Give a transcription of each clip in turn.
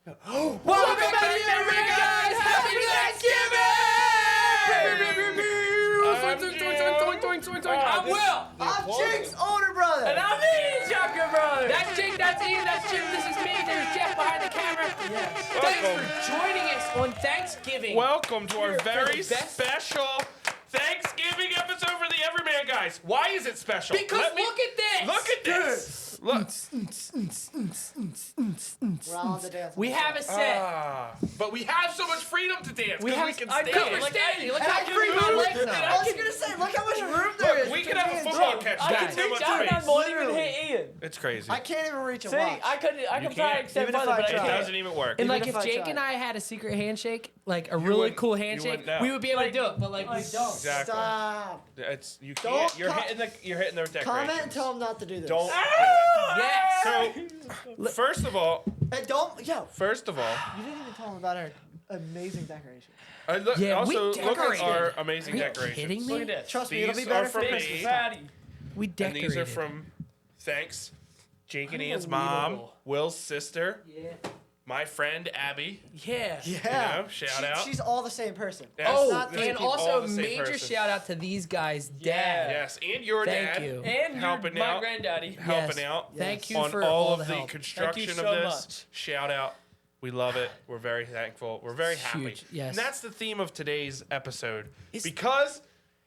Welcome back to the Everyman Guys! Happy Thanksgiving! I'm Will. I'm Jake's older brother. And I'm Ian's younger brother. That's Jake, that's Ian, that's Jim, this is me. There's Jeff behind the camera. Yes. Thanks for joining us on Thanksgiving. Welcome to our Here for very the best- special Thanksgiving episode for the Everyman Guys. Why is it special? Because look at this. Look at this. Look. We're all on the dance. We have a set. But we have so much freedom to dance. We We have- can I stand. know, like Eddie, look how free my legs are. I was gonna say, look how much room there is. We can between have a me and football Jake. catch. I That's can so reach much out and space. won't even hit Ian. It's crazy. I can't even reach a See, watch. I can try can't. to extend Even if further, I but I It tried. can't. doesn't even work. And Even like if if I Jake tried. and I had a secret handshake, like a really wouldn't- cool you handshake, wouldn't know. we would be able to do it. But like we Like, don't. Exactly. Stop. It's you Don't can't. You're co- hitting the decorations. Comment and tell him not to do this. Don't. Yes. So, first of all, And don't. Yo, first of all, you didn't even tell him about our amazing decoration. Yeah, we also look at decorated. our amazing Are you decorations. kidding me? Look at this. Trust me, it'll be These better are for from me. me. Fatty. We And decorated. these are from thanks Jake and Ian's mom, Unbelievable. Will's sister, Yeah. my friend Abby. Yeah. Yeah. You know, shout out. She's all the same person. Yes, Oh, not this and is all also the same major person. shout out to these guys' Yeah. dad. Yes, and your Thank dad you. And Helping my out. granddaddy. helping Yes. out Thank you on for all the of the help. construction Thank of you so this. much. Shout out. We love it. We're very thankful. We're very happy. Huge, yes. And that's the theme of today's episode. It's- because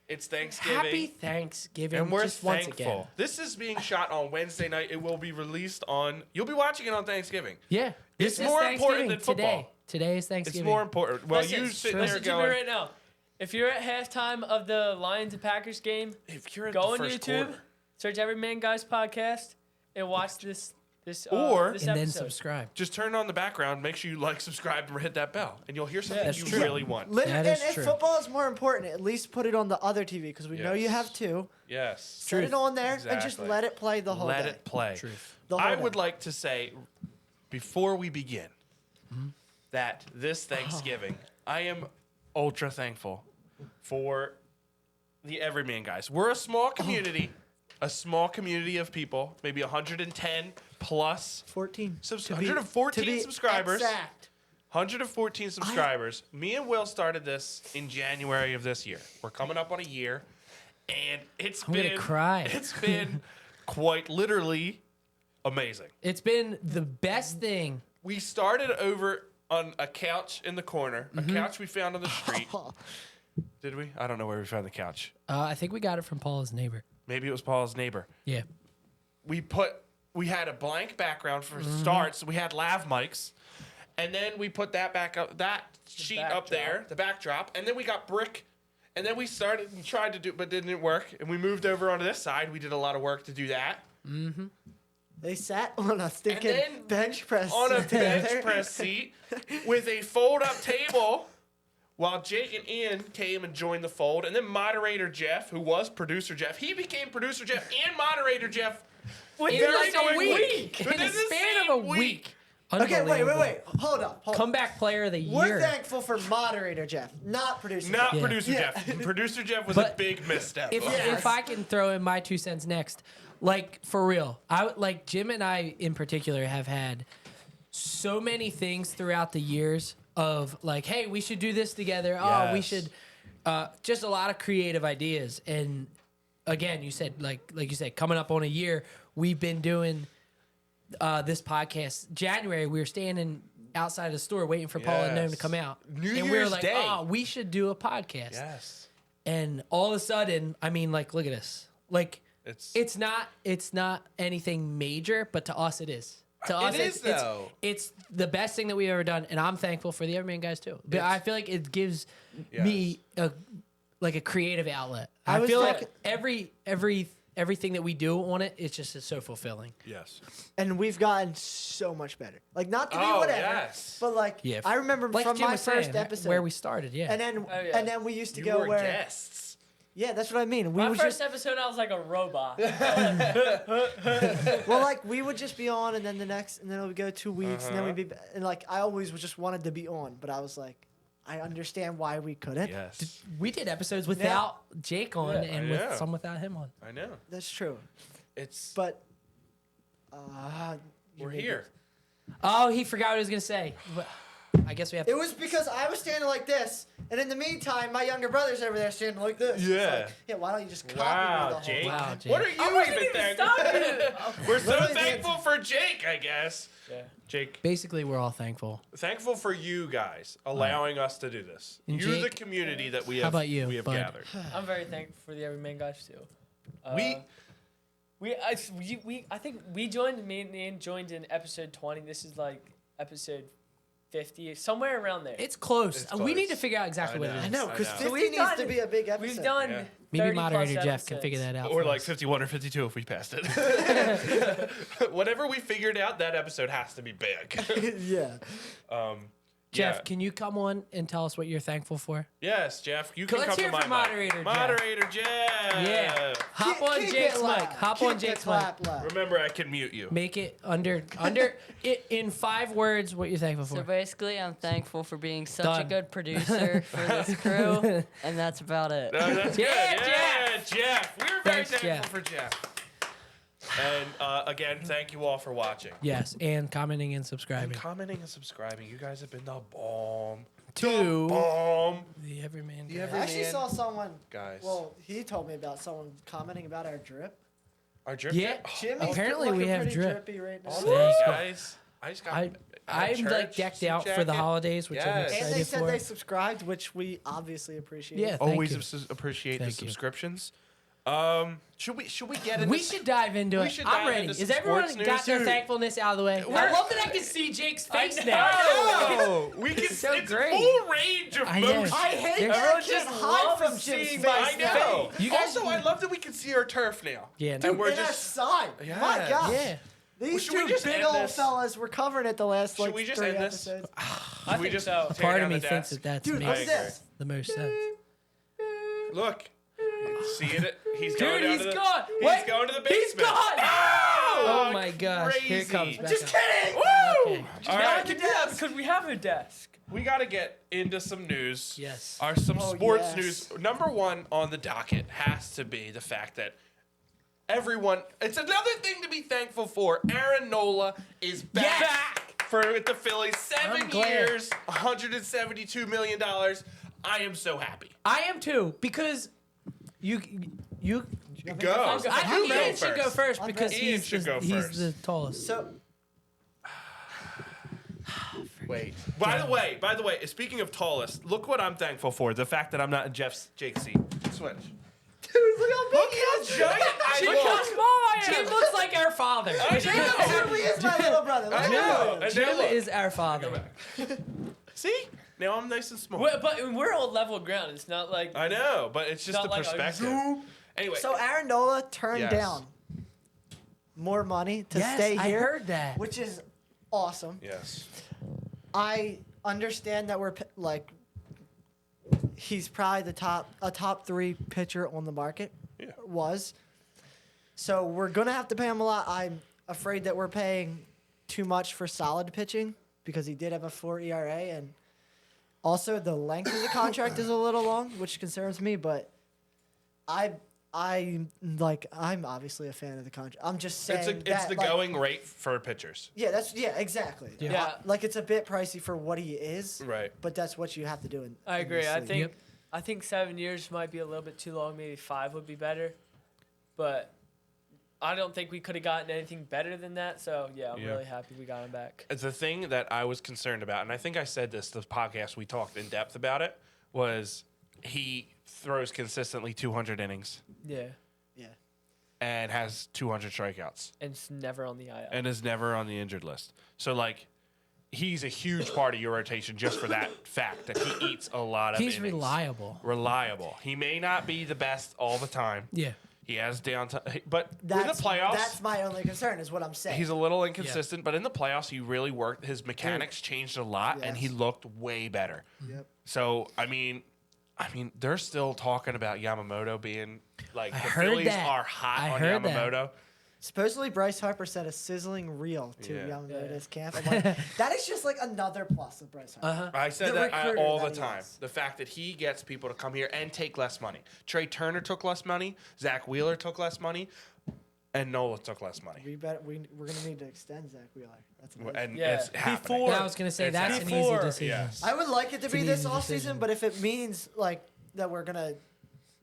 it's Thanksgiving. Happy Thanksgiving. And we're just once thankful. again. This is being shot on Wednesday night. It will be released on. You'll be watching it on Thanksgiving. Yeah. It's This is more important Thanksgiving than football. Today is It's Thanksgiving. more important. Well, Listen, you sitting there listen to me going. right now. If you're at halftime of the Lions and Packers game, If you're at go the on first YouTube, quarter, search Everyman Guys podcast, and watch this Or- this And then episode. subscribe. just turn on the background. Make sure you like, subscribe, and hit that bell, and you'll hear something That's you true. really want. Literally, That and is if true. football is more important, at least put it on the other TV because we know you Yes. have two. Yes. Set it on there and just Exactly. let it play the whole Let day. it play. Truth. The whole I day. would like to say, before we begin, that this Thanksgiving, I am ultra thankful for the Everyman Guys. We're a small community, of people, maybe 110 plus, 14. To be- 114 to be subscribers. Exact. 114 subscribers. Me and Will started this in January of this year. We're coming up on a year, and it's I'm been gonna cry. It's been quite literally amazing. It's been the best thing. We started over on a couch in the corner, a couch we found on the street. Did we? I don't know where we found the couch. I think we got it from Paul's neighbor. Maybe it was Paul's neighbor. Yeah. We had a blank background for starts. We had lav mics, and then we put that back up, that sheet up there, the backdrop, and then we got brick, and then we started and tried to do, but didn't work, and we moved over onto this side. We did a lot of work to do that They sat on a stinking then bench press. on a seat there. bench press seat with a fold-up table. While Jake and Ian came and joined the fold, and then moderator Jeff, who was producer Jeff, he became producer Jeff and moderator Jeff In very like a quickly. week. In Within the the span same of a week. week. Okay, wait. Unbelievable. Hold up. Comeback player of the We're year. thankful for moderator Jeff, not producer Not Jeff. Yeah. producer Yeah. Jeff. Producer Jeff was But a big misstep. If I can throw in my 2 cents next, like for real, like Jim and I in particular have had so many things throughout the years of like, hey, we should do this together. Oh, we Yes. should. Just a lot of creative ideas. And again, you said like you said, coming up on a year, we've been doing this podcast. January, we were standing outside the store waiting for Paul and Noam to Yes. come out, New and we were Year's like, Day. oh, we should do a podcast. Yes. And all of a sudden, I mean, like, look at us. Like, It's it's not anything major, but to us, it is. To us, is, though. It's the best thing that we've ever done, and I'm thankful for the Everyman Guys too. But It's- I feel like it gives Yes. me a creative outlet. I I was feel like- like everything that we do on it, it's just so fulfilling. yes. And we've gotten so much better. Like, not to be Oh, whatever, yes. but like, Yeah. I remember Like from Jim my was first saying, episode where we started. Yeah, and then yeah. and then we used to You go were where guests. yeah, that's what I mean. We My would first just episode, I was like a robot. well, like we would just be on, and then the next, and then it would go 2 weeks, and then we'd be, and like I always just wanted to be on, but I was like, I understand why we couldn't. Yes. we did episodes without Jake on, Yeah. and I with know. some without him on. I know. That's true. It's But you we're made here. Oh, he forgot what he was gonna say. Well, I guess we have. It was because I was standing like this, and in the meantime, my younger brother's over there standing like this. It's Yeah. like, yeah. Why don't you just copy Wow, me the Jake. whole Wow, time? Jake. What are you I wasn't even even thankful? stopping. We're so Literally thankful for Jake, I guess. Yeah. Jake, Basically, we're all thankful. thankful for you guys allowing us to do this. And You're the Jake, community that we how have. about you, we have bud? gathered. I'm very thankful for the Everyman guys too. I think we joined. Me and Ian joined in episode 20. This is like episode 50, somewhere around there. It's close. It's We need close. to figure out exactly what it is. I know, because I know. 50 we've needs done- to be a big episode. We've done. Yeah. Maybe 30 plus moderator Jeff can episodes. figure that out. Or for like us. 51 or 52 if we passed it. Whatever we figured out, that episode has to be big. yeah. Jeff, yeah. can you come on and tell us what you're thankful for? Yes, Jeff, you can Let's come hear to my from mic. moderator Jeff. Moderator Jeff. Yeah. Hop Keep- on keep Jake's it mic. loud. Hop Keep on the Jake's mic. clap loud. Remember, I can mute you. Make it under in 5 words what you're thankful for. So basically, I'm thankful for being such Done. a good producer for this crew, and that's about it. No, that's Yeah, good. Yeah, Jeff. We're very Thanks, thankful Jeff. for Jeff. And again, thank you all for watching. Yes, and commenting and And subscribing. commenting and subscribing. You guys have been the bomb. To Bomb. the Everyman. The Guy. Everyman. I actually saw someone. Guys. Well, he told me about someone commenting about our drip. Our drip. Yeah. Jimmy's Apparently looking we have pretty drip. drippy right now. Oh, Thanks. guys. I just got. I'm church like decked suit out for the jacket. holidays, which I'm Yes. excited And they said for. they subscribed, which we obviously appreciate. Yeah, thank Always you. appreciate Thank the you. subscriptions. Should we get into? We should dive into we it. should I'm dive ready. into Is some everyone sports got news? their Dude. thankfulness out of the way? I We're- love that I can see Jake's face know. now. Oh, we can So it's great. full range of I know. motion. I hate Everyone that I can't just hide loves from Jim's seeing face. my I know. You guys- Also, I love that we can see our turf now. Yeah, and dude, we're And our just. side. Yes. My God. Yeah. These Should we two just big end old this? fellas were covering it the last Should like we just 3 end this? episodes. I we think just so. A tear part of down me the thinks desk? that that's Dude, makes what's agree. this? the most sense. Look, see it? He's going Dude, down he's to the. gone. He's Wait, going to the he's basement. gone. Oh, Oh my gosh. Here it comes. crazy. Back Just up. kidding. Woo! Okay. All Now I right, can do that because we have a desk. we got to get into some news. Yes. Some Oh, sports yes. news. Number one on the docket has to be the fact that everyone. It's another thing to be thankful for. Aaron Nola is back. Yes. For the Phillies, 7 I'm glad. years, $172 million. I am so happy. I am too because you Go. I You think go Ian should go first I'm because ready. Ian he's should go he's first. the tallest. So Wait. By the way, speaking of tallest, look what I'm thankful for. The fact that I'm not in Jake's seat. Switch. dude, look how big Look he how is. giant I Look how look. small I am. Jim looks like our father. I Jim know. truly is my little brother. Look I how know. he is. And then Jim look. is our father. See? Now I'm nice and small. But we're on level ground. It's not like I know, but it's just Not the like a perspective. zoom. Anyway, So Aaron Nola turned Yes. down more money to Yes, stay I here, heard that. which is awesome. yes. I understand that he's probably a top 3 pitcher on the market. Yeah. Was. So we're gonna have to pay him a lot. I'm afraid that we're paying too much for solid pitching because he did have a 4 ERA, and also the length of the contract is a little long, which concerns me. But I'm obviously a fan of the contract. I'm just saying It's the going rate for pitchers. Yeah, exactly. Yeah. Like it's a bit pricey for what he is. Right. But that's what you have to do. I in agree. this I league. think Yep. I think 7 years might be a little bit too long. Maybe 5 would be better. But I don't think we could have gotten anything better than that. So yeah, I'm Yeah. really happy we got him back. It's the thing that I was concerned about, and I think I said this the podcast we talked in depth about it, was he throws consistently 200 innings Yeah, Yeah. and has 200 strikeouts and it's never on the IL. and is never on the injured list. So like, he's a huge part of your rotation just for that fact that he eats a lot of He's innings. reliable. He may not be the best all the time. Yeah. He has downtime, but in the That's playoffs, my only concern is what I'm saying. he's a little inconsistent. But in the playoffs, he really worked. His mechanics changed a lot, and he Yes. looked way better. Yep. So I mean, they're still talking about Yamamoto being like I the heard Phillies that. are hot I on heard that. Yamamoto. Supposedly Bryce Harper said a sizzling reel to Yeah. Yamamoto's camp. I'm like, that is just like another plus of Bryce Harper. I said The that recruiter all the that he time. is. The fact that he gets people to come here and take less money. Trey Turner took less money. Zach Wheeler took less money. and Nola took less money. we're gonna need to extend Zach Wheeler. That's amazing. And Yeah. it's happening. Before- I was gonna say It's that's an easy before- decision. Yes. I would like it to It's be an this easy off decision. season, but if it means like that we're gonna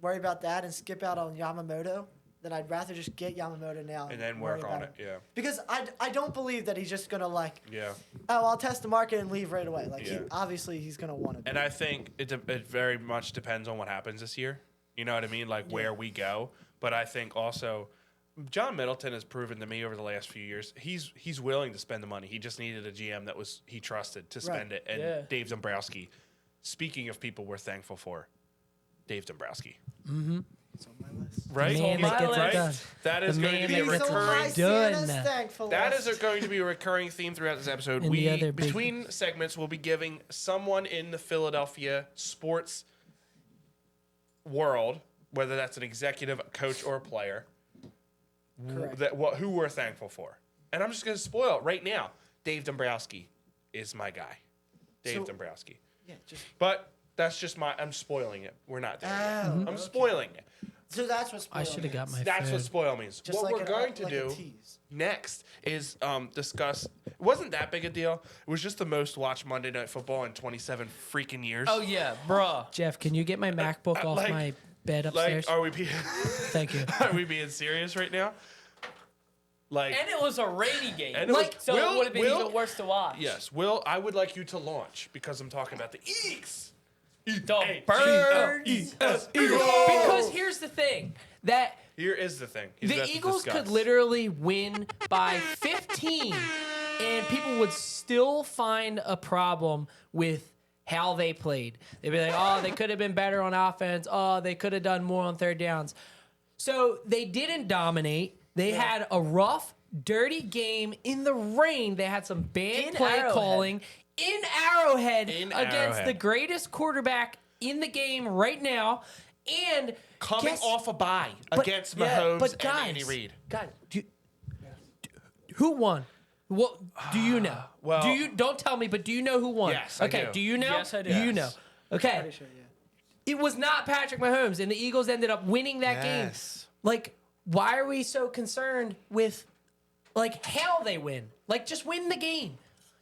worry about that and skip out on Yamamoto, then I'd rather just get Yamamoto now And then work on it. Yeah. Because I don't believe that he's just gonna like, Yeah. oh, I'll test the market and leave right away. Like Yeah. obviously he's gonna want to. And I think it very much depends on what happens this year. You know what I mean? Like where we go. But I think also John Middleton has proven to me over the last few years he's willing to spend the money. He just needed a GM that he trusted to spend it. And Yeah. Dave Dombrowski. Speaking of people we're thankful for, Dave Dombrowski. It's on my list. Right? The man He's- that gets it right? done. That is The going to man be that a He's gets it on recurring my done. Santa's thankful That list. is going to be a recurring theme throughout this episode. And the We other big- between segments we'll be giving someone in the Philadelphia sports world, whether that's an executive, a coach, or a player, Correct. who we're thankful for. And I'm just going to spoil it right now. Dave Dombrowski is my guy. Dave So- Dombrowski. Yeah, just But that's just I'm spoiling it. We're not there yet. Oh, I'm okay. spoiling it. So that's what I spoiled should have got means. my That's what food. spoil means. Just What like we're going to like a do tease. next is discuss. It wasn't that big a deal. It was just the most watched Monday Night Football in 27 freaking years. Oh yeah, bruh. Jeff, can you get my MacBook off like- my bed upstairs? Like, are we being Thank you. are we being serious right now? Like, And it was a rainy game. And it was- so Will- it would have been Will- even worse to watch. yes, Will, I would like you to launch because I'm talking about the Eagles. The birds. Because here's the thing that Here is the thing. He's the about to Eagles could discuss. literally win by 15, and people would still find a problem with how they played. They'd be like, oh, they could have been better on offense. Oh, they could have done more on third downs. So they didn't dominate. They had a rough, dirty game in the rain. They had some bad In play Arrowhead. calling in Arrowhead In against Arrowhead. the greatest quarterback in the game right now. And coming guess- off a bye but- against yeah, Mahomes but and guys, Andy Reid. God, who won? What do you know? Well- do you don't tell me, but do you know who won? Yes, I okay, do. do you know? Yes, I do. Do you Yes. know? Okay. Pretty sure, yeah. It was not Patrick Mahomes, and the Eagles ended up winning that game. Yes. Like, why are we so concerned with like how they win? Like, just win the game.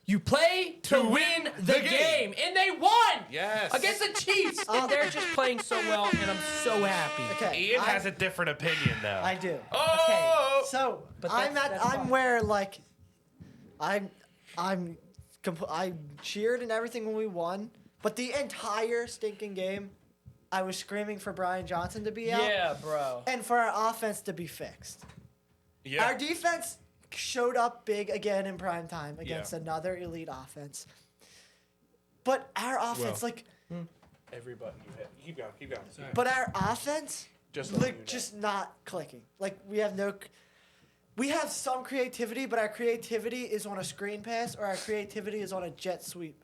You play to win the game. And they won. Yes. Against the Chiefs. And they're just playing so well, and I'm so happy. Okay. Ian has a different opinion though. I do. Oh! So But I'm that's fine. I'm where like I cheered and everything when we won, but the entire stinking game, I was screaming for Brian Johnson to be out Yeah, bro. and for our offense to be fixed. Yeah. Our defense showed up big again in prime time against Yeah. another elite offense. But our offense, Well. like, Every button you hit. Keep going. Keep going. but our offense, Just letting you like, know. just not clicking. Like, we have some creativity, but our creativity is on a screen pass or our creativity is on a jet sweep,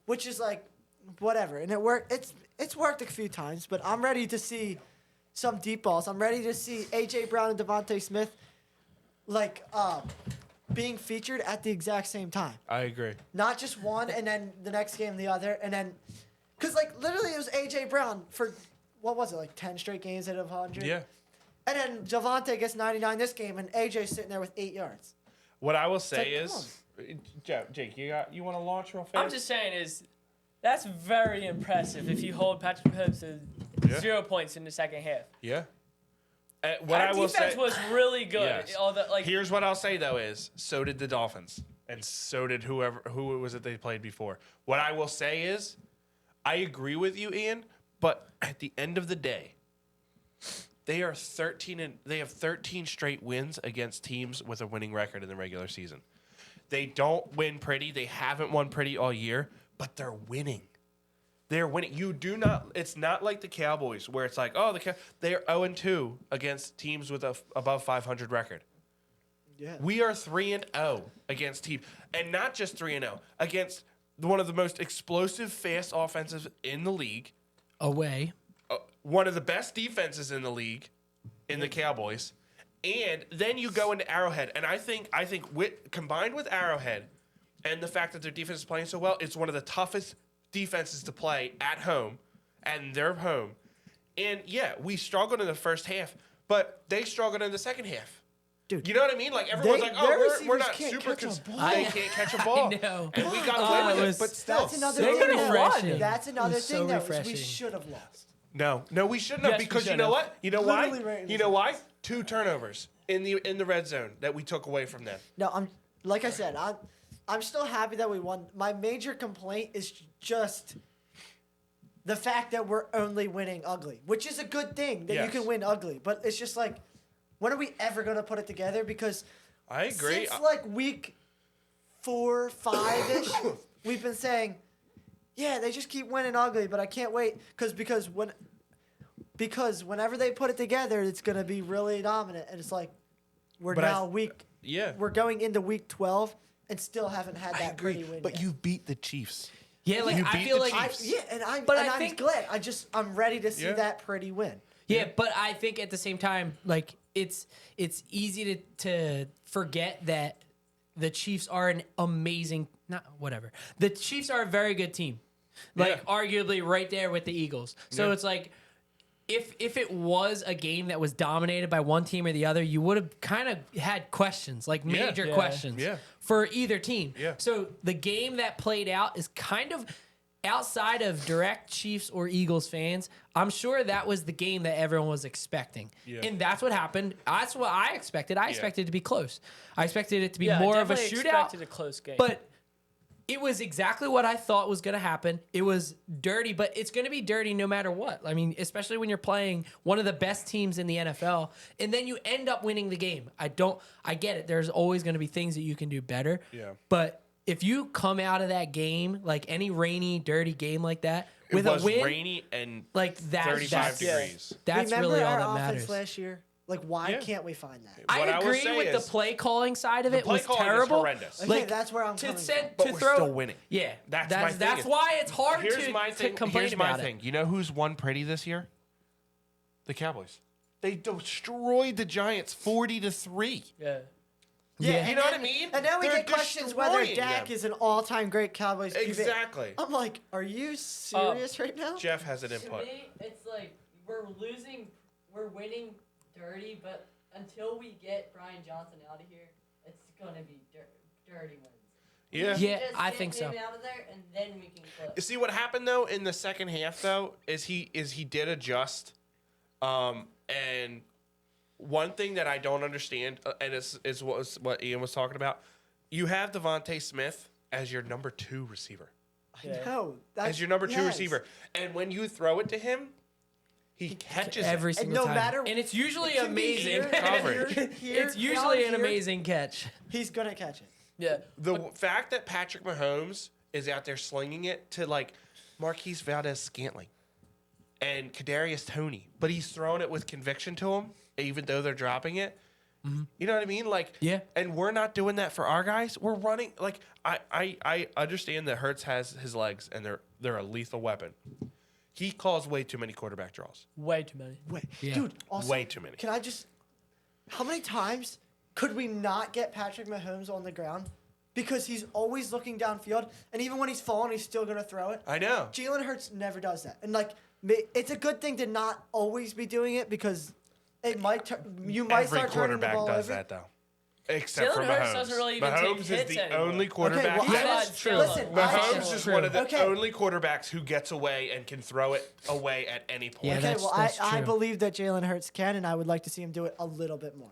which is like, whatever. And it worked. It's worked a few times, but I'm ready to see some deep balls. I'm ready to see A.J. Brown and Devontae Smith, like, being featured at the exact same time. I agree. Not just one and then the next game the other. And then, because, like, literally it was A.J. Brown for, what was it, like 10 straight games at 100? Yeah. And then Javante gets 99 this game, and AJ's sitting there with 8 yards. What I will say like, is, Jake, you want to launch real fast? I'm just saying that's very impressive if you hold Patrick Mahomes to Yeah. 0 points in the second half. Yeah. What Our I will defense say was really good. Yes. All the, like, Here's what I'll say though is so did the Dolphins and so did who it was that they played before. What I will say is I agree with you, Ian, but at the end of the day, they are 13 and they have 13 straight wins against teams with a winning record in the regular season. They don't win pretty. They haven't won pretty all year, but they're winning. They're winning. You do not. It's not like the Cowboys where it's like, oh, they're 0-2 against teams with a above 500 record. Yeah. We are 3-0 against teams, and not just 3-0 against one of the most explosive, fast offenses in the league, Away. one of the best defenses in the league, in the Cowboys, and then you go into Arrowhead, and I think combined with Arrowhead, and the fact that their defense is playing so well, it's one of the toughest defenses to play at home, and they're home, and yeah, we struggled in the first half, but they struggled in the second half. Dude, You know what I mean? Like everyone's They- like, their oh, we're receivers not can't super. catch a ball. They can't catch a ball. know. And we got Oh, away with it it, was- but still. that's another so thing. though. refreshing. That's another It was thing so that we refreshing. should have lost. No, we shouldn't have Yes, we because you should know have. what? You know why? Literally right in You the know why? 2 turnovers in the red zone that we took away from them. No, I'm like I said, I'm still happy that we won. My major complaint is just the fact that we're only winning ugly, which is a good thing that you Yes. can win ugly. But it's just like, when are we ever gonna put it together? Because I agree. since like week 4, 5-ish, we've been saying, yeah, they just keep winning ugly, but I can't wait because whenever they put it together, it's gonna be really dominant. And it's like we're But I- now yeah. we're going into week 12 and still haven't had I that agree. pretty win. But yet. you beat the Chiefs. Yeah, like You I beat feel the like I, Chiefs. yeah, and I'm But and I I'm think- glad. I'm ready to see Yeah. that pretty win. Yeah, but I think at the same time, like it's easy to forget that the Chiefs are an amazing The Chiefs are a very good team. Like Yeah. arguably right there with the Eagles. So Yeah. it's like if it was a game that was dominated by one team or the other, you would have kind of had questions, like Yeah. major Yeah. questions Yeah. for either team. Yeah. So the game that played out is kind of outside of direct Chiefs or Eagles fans. I'm sure that was the game that everyone was expecting. Yeah. And that's what happened. That's what I expected. I expected it to be close. I expected it to be Yeah, more of a definitely shootout. expected a close game. But it was exactly what I thought was going to happen. It was dirty, but it's going to be dirty no matter what. I mean, especially when you're playing one of the best teams in the NFL and then you end up winning the game. I get it. There's always going to be things that you can do better. Yeah. But if you come out of that game, like any rainy, dirty game like that, It with was a win, rainy and like 35 that's degrees. That's Remember really all our that offense matters. last year? Like, why Yeah. can't we find that? I What I would agree say with the is- play calling side of The it play was calling is terrible. horrendous. Okay, that's where I'm coming from. But to we're throw, still winning. Yeah, That's my thing. That's why it's hard Here's to, my to thing. complain Here's my about thing. it. You know who's won pretty this year? The Cowboys. They destroyed the Giants 40-3. yeah. Yeah. You know what I mean? And now we They're get questions whether destroying Dak them. is an all-time great Cowboys QB. Exactly. I'm like, are you serious right now? Jeff has an To input. me, it's like we're winning dirty, but until we get Brian Johnson out of here, it's gonna be dirty wins. Yeah. Yeah, Just I get think so. him out of there, and then we can click. See what happened though in the second half though is he did adjust, and one thing that I don't understand and is what Ian was talking about. You have Devontae Smith as your number 2 receiver, I know. That's, as your number 2 yes. receiver, and when you throw it to him, he catches Every it. And single no time. matter, and it's usually it can be amazing. here, Coverage. here, It's usually down an here. amazing catch. He's gonna catch it. Yeah. The fact that Patrick Mahomes is out there slinging it to like Marquise Valdez-Scantling and Kadarius Toney, but he's throwing it with conviction to him, even though they're dropping it. You know what I mean? Like, Yeah. And we're not doing that for our guys. We're running like I understand that Hurts has his legs and they're a lethal weapon. He calls way too many quarterback draws. Way too many. Wait, Yeah. dude. Also, Way too many. Can I just? How many times could we not get Patrick Mahomes on the ground? Because he's always looking downfield, and even when he's falling, he's still gonna throw it. I know. Jalen Hurts never does that, and like, it's a good thing to not always be doing it because it might you might Every start turning the quarterback ball does over. that though. Except for Jalen Hurts Mahomes. doesn't really even take Mahomes is hits the anymore. only quarterback. well, Yes. That's true. Listen, Mahomes I- is one of the Okay. only quarterbacks who gets away and can throw it away at any point. Yeah, Okay, that's- well, that's I true. believe that Jalen Hurts can, and I would like to see him do it a little bit more.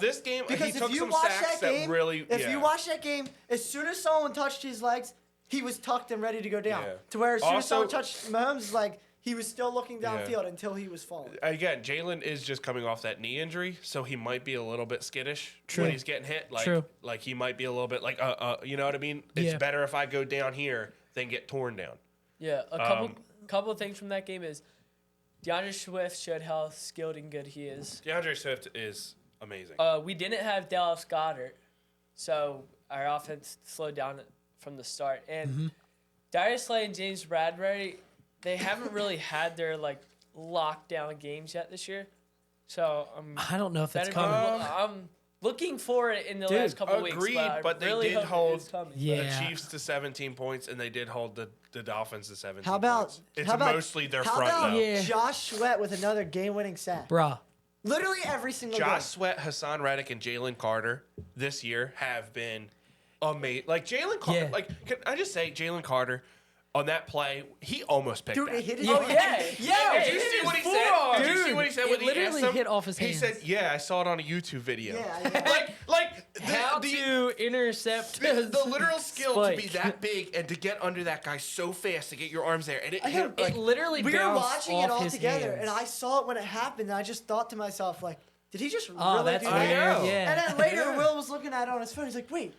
This game, Because he took if you some watch sacks that game, really. if yeah. you watch that game, as soon as someone touched his legs, he was tucked and ready to go down. Yeah. To where as soon as Also- someone touched Mahomes' leg, he was still looking Yeah. downfield until he was falling. Again, Jalen is just coming off that knee injury, so he might be a little bit skittish True. when he's getting hit. Like, True. like he might be a little bit like, you know what I mean? It's Yeah. better if I go down here than get torn down. Yeah. A couple of things from that game is DeAndre Swift showed how skilled and good he is. DeAndre Swift is amazing. We didn't have Dallas Goddard, so our offense slowed down from the start. And Darius Slay and James Bradbury, they haven't really had their like lockdown games yet this year. So I don't know if that's better coming. I'm looking for it in the Dude, last couple of weeks. agreed, But, but I they really did hope it hold is coming. Yeah. The Chiefs to 17 points, and they did hold the Dolphins to 17 How about points. It's how about, mostly their how front, about though. Yeah. Josh Sweat with another game-winning sack? Bruh. Literally every single Josh game. Sweat, Hassan Reddick, and Jalen Carter this year have been amazing. Like Jalen Carter, Yeah. like can I just say Jalen Carter on that play, he almost picked Dude, that. it hit his Oh hand. yeah, Yeah, Did you see what he said? forearm. Did you see what he said Dude, when it he asked literally him? hit off his He hands. said, "Yeah, I saw it on a YouTube video." Yeah. like How to intercept the literal skill to be Spike. that big and to get under that guy so fast to get your arms there, and it I know, hit like it literally we were bounced watching off it all his together, hands. and I saw it when it happened, and I just thought to myself, like, did he just Oh, really that's do I weird. that? know. Yeah. And then later, Yeah. Will was looking at it on his phone. He's like, wait,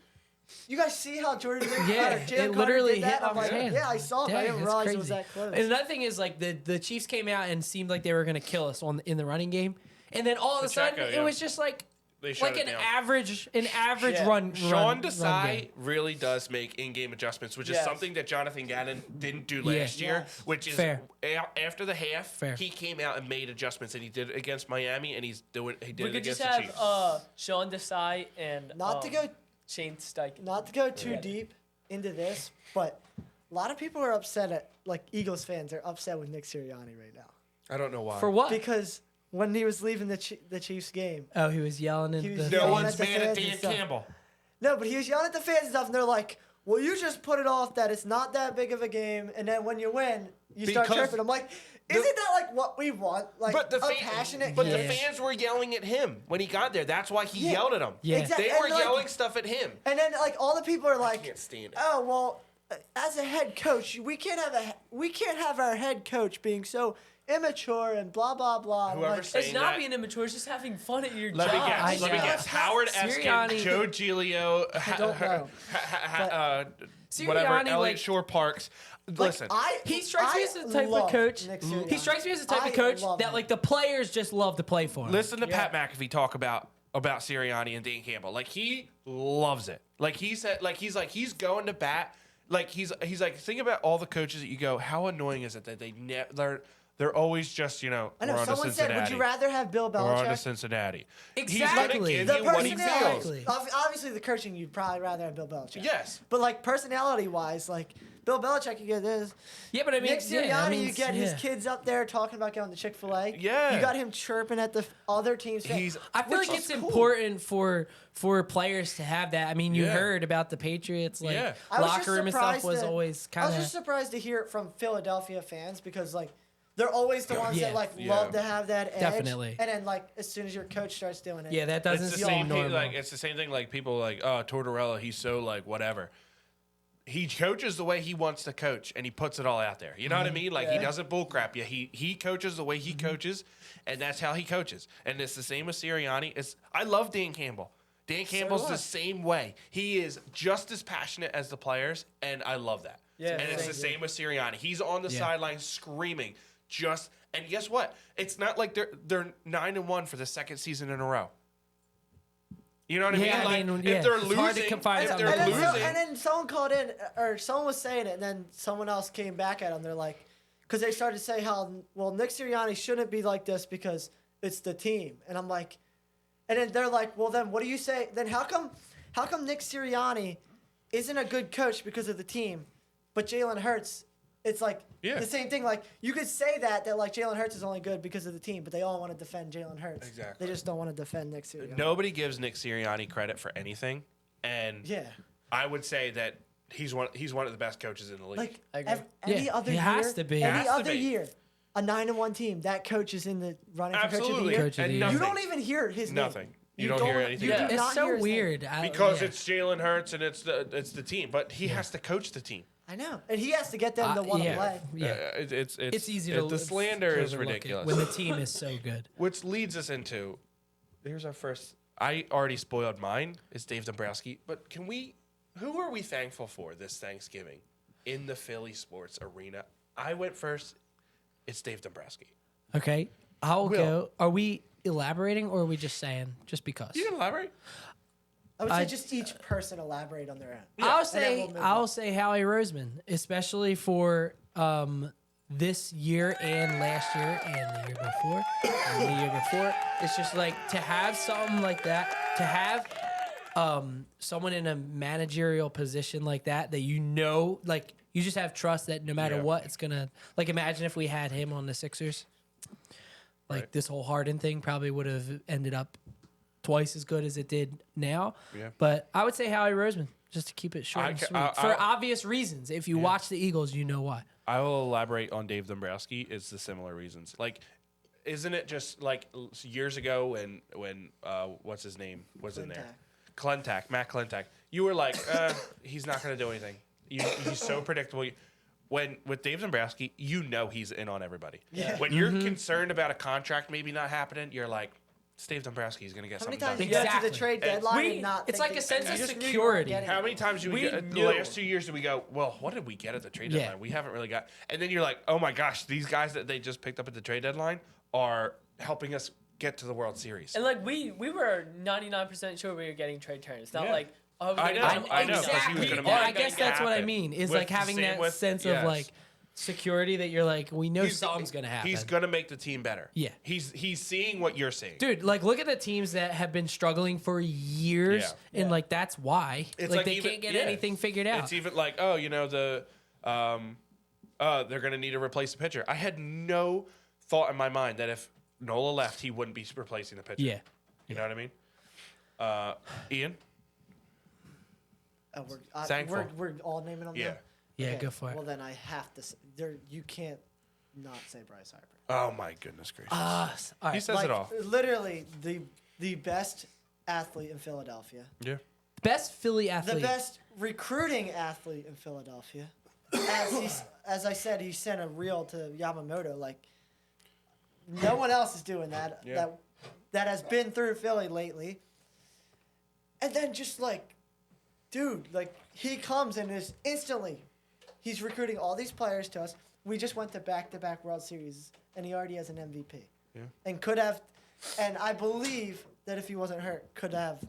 you guys see how Jordan Yeah, Jalen it Carter literally did that? hit I'm off like, his hands. yeah, I saw it, but I Dang, didn't that's realize crazy. it was that close. And another thing is like the Chiefs came out and seemed like they were gonna kill us in the running game, and then all of a sudden Pacheco, it yeah. was just like They shut it an down. average Yeah. run. Sean run Desai game. really does make in-game adjustments, which is Yes. something that Jonathan Gannon didn't do Yeah. last year. Yes. Which is Fair. After the half, Fair. he came out and made adjustments, and he did it against Miami, and he did We it could against just the have Chiefs. Sean Desai and not to go Shane Steichen. not to go too Yeah. deep into this, but a lot of people are upset at, like, Eagles fans are upset with Nick Sirianni right now. I don't know why. For what? Because when he was leaving the Chiefs game, Oh, he was yelling at He was the no yelling one's at the mad at fans and Dan stuff. Campbell. no, but he was yelling at the fans and stuff, and they're like, well, you just put it off that it's not that big of a game, and then when you win, you start Because chirping. I'm like, isn't that like what we want? Like But the a fan- passionate but game? the fans were yelling at him when he got there. That's why he Yeah. yelled at them. Yeah. Exactly. They And, were like, yelling stuff at him. And then like all the people are like, can't stand it. oh well, as a head coach, we can't have our head coach being so immature and blah blah blah. I'm Whoever like, said- It's saying not that- being immature. It's just having fun at your Let job. me guess. I Let me know. guess. Howard Eskin, Sirianni- Joe Giglio, don't know. Whatever. Sirianni, Elliot like- Shore Parks. Listen, He strikes me as the type of love coach. Nick Sirianni. He strikes me as the type I of coach love that him. like the players just love to play for him. listen to Yeah. Pat McAfee talk about Sirianni and Dan Campbell. Like he loves it. Like he said, he's going to bat. Like he's like, think about all the coaches that you go, how annoying is it that they're always just, I we're know. on to Someone said, Cincinnati. would you rather have Bill We're on to Belichick? Cincinnati. Exactly. He's The gonna give you what he personality. feels. Obviously, the coaching, you'd probably rather have Bill Belichick. Yes. But like personality-wise, like Bill Belichick, you get this. Yeah, but I mean, Nick Sirianni, yeah, I mean, you get his yeah. kids up there talking about going to Chick-fil-A. Yeah. You got him chirping at the other teams. He's- I feel which like is it's cool. important for players to have that. I mean, you Yeah. heard about the Patriots, like Yeah. I was just locker room and stuff surprised was that- always I kind was just of. surprised to hear it from Philadelphia fans because like they're always the ones Yeah. that like Yeah. love to have that edge. Definitely. And then like as soon as your coach starts doing it, Yeah, that doesn't It's the seem same thing. normal. Like it's the same thing. Like people like, oh, Tortorella, he's so like whatever. He coaches the way he wants to coach, and he puts it all out there. You know what I mean? Like he Yeah. doesn't bullcrap you. He coaches the way he coaches, and that's how he coaches. And it's the same with Sirianni. I love Dan Campbell. Dan Campbell's do I. the same way. He is just as passionate as the players, and I love that. Yeah, and it's the same. same with Sirianni. He's on the Yeah. sideline screaming. And guess what? It's not like they're 9-1 for the second season in a row. You know what Yeah, I I mean? mean, Like yeah, if they're it's hard to losing, find if something they're to and, lose. then, losing, and then someone called in, or someone was saying it, and then someone else came back at them. They're like, because they started to say how, well, Nick Sirianni shouldn't be like this because it's the team. And I'm like, and then they're like, well, then what do you say? Then how come Nick Sirianni isn't a good coach because of the team, but Jalen Hurts, it's like Yeah. the same thing. Like you could say that like Jalen Hurts is only good because of the team, but they all want to defend Jalen Hurts. Exactly. They just don't want to defend Nick Sirianni. nobody gives Nick Sirianni credit for anything, and Yeah. I would say that he's one of the best coaches in the league. Like I agree. any Yeah, other he year, has to be. any Has to other be. year, a 9-1 team, that coach is in the running for coach of the Absolutely, year. Coach of the and year. nothing. You don't even hear his Nothing. name. You don't hear anything You about do it. It's not so hear his name. weird because yeah. it's Jalen Hurts and it's the team, but he has to coach the team. I know, and he has to get them to want to yeah, play. yeah. It's It's easy to the slander to is overlook it ridiculous. when the team is so good. Which leads us into here's our first. I already spoiled mine. It's Dave Dombrowski, but who are we thankful for this Thanksgiving in the Philly sports arena? I went first. It's Dave Dombrowski. Okay, I'll Will. go. Are we elaborating or are we just saying just because? You can elaborate. I would say I- just each person elaborate on their own. I'll And then say we'll move I'll on. say Howie Roseman, especially for this year and last year and the year before and the year before. It's just like to have something like that, to have someone in a managerial position like that like you just have trust that no matter Yeah. what it's gonna like. Imagine if we had him on the Sixers. Like Right. this whole Harden thing probably would have ended up twice as good as it did now. Yeah. But I would say Howie Roseman, just to keep it short and sweet. For obvious reasons. If you watch the Eagles, you know why. I will elaborate on Dave Dombrowski. It's the similar reasons. Like, isn't it just like years ago when what's his name was in there? Matt Clintack. You were like, he's not going to do anything. He's so predictable. When with Dave Dombrowski, you know he's in on everybody. Yeah. When you're concerned about a contract maybe not happening, you're like, it's Dave Dombrowski. He's going to get How many something times done. you go to the Exactly. trade deadline We- and not it's think like a that- sense you of just knew you weren't security. getting How it. many times do we get the knew. last 2 years do we go, well, what did we get at the trade Yeah. deadline? We haven't really got. And then you're like, oh my gosh, these guys that they just picked up at the trade deadline are helping us get to the World Series. And like we were 99% sure we were getting Trey Turner. It's not Yeah. like oh I know, I know, 'cause he was Exactly. gonna And make I it guess that's what I happen. mean. Is With like having same that with- sense yes. of like security that you're like, we know something's gonna happen. He's gonna make the team better. Yeah. He's seeing what you're seeing. Dude, like look at the teams that have been struggling for years, Yeah. and like that's why. It's like like they even- can't get yeah. anything figured out. It's even like, oh, you know, they're gonna need to replace the pitcher. I had no thought in my mind that if Nola left, he wouldn't be replacing the pitcher. yeah. You know what I mean? Ian? Thankful. We're all naming them. Yeah. now? Yeah, Okay, go for it. Well, then I have to. You can't not say Bryce Harper. Oh my goodness gracious. All he right. says it all. Literally the best athlete in Philadelphia, Yeah. Best Philly the athlete. best recruiting athlete in Philadelphia. As I said, he sent a reel to Yamamoto. Like no one else is doing that. Yeah. That has been through Philly lately. And then just like, dude, like he comes and is instantly, he's recruiting all these players to us. We just went to back-to-back World Series, and he already has an MVP. Yeah. And could have, and I believe that if he wasn't hurt, could have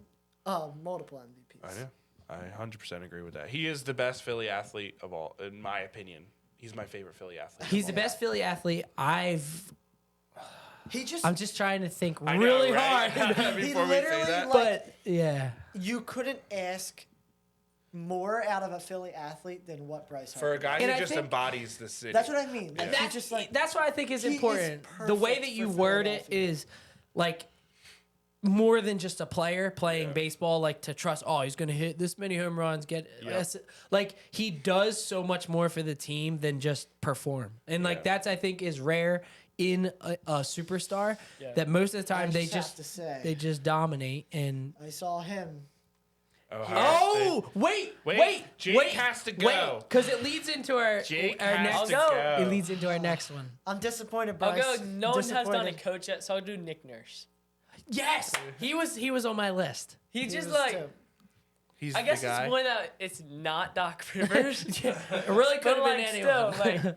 multiple MVPs. I know. I 100% agree with that. He is the best Philly athlete of all, in my opinion. He's my favorite Philly athlete. He's the best Philly athlete I'm just trying to think I know, really right? hard. Before we say literally, that. like- But yeah. You couldn't ask more out of a Philly athlete than what Bryce For a Harper. guy And who I just think- embodies the city. That's what I mean. Like, he That's just like that's what I think is he is important. The way perfect that you for word it Philadelphia. is like more than just a player playing baseball, like to trust, oh, he's going to hit this many home runs, like he does so much more for the team than just perform. And like that's, I think, is rare in a superstar that most of the time I they just have to say. they just dominate. And I saw him. Wait, Jake has to go. because it leads into our Jake our has next to I'll go. go. it leads into our next one. I'm disappointed, I'll Bryce. go. No one has done a Disappointed. coach yet, so I'll do Nick Nurse. Yes, he was on my list. He He just was like too. He's I guess the guy. it's one that it's not Doc Rivers. It really could But have like been anyone. still,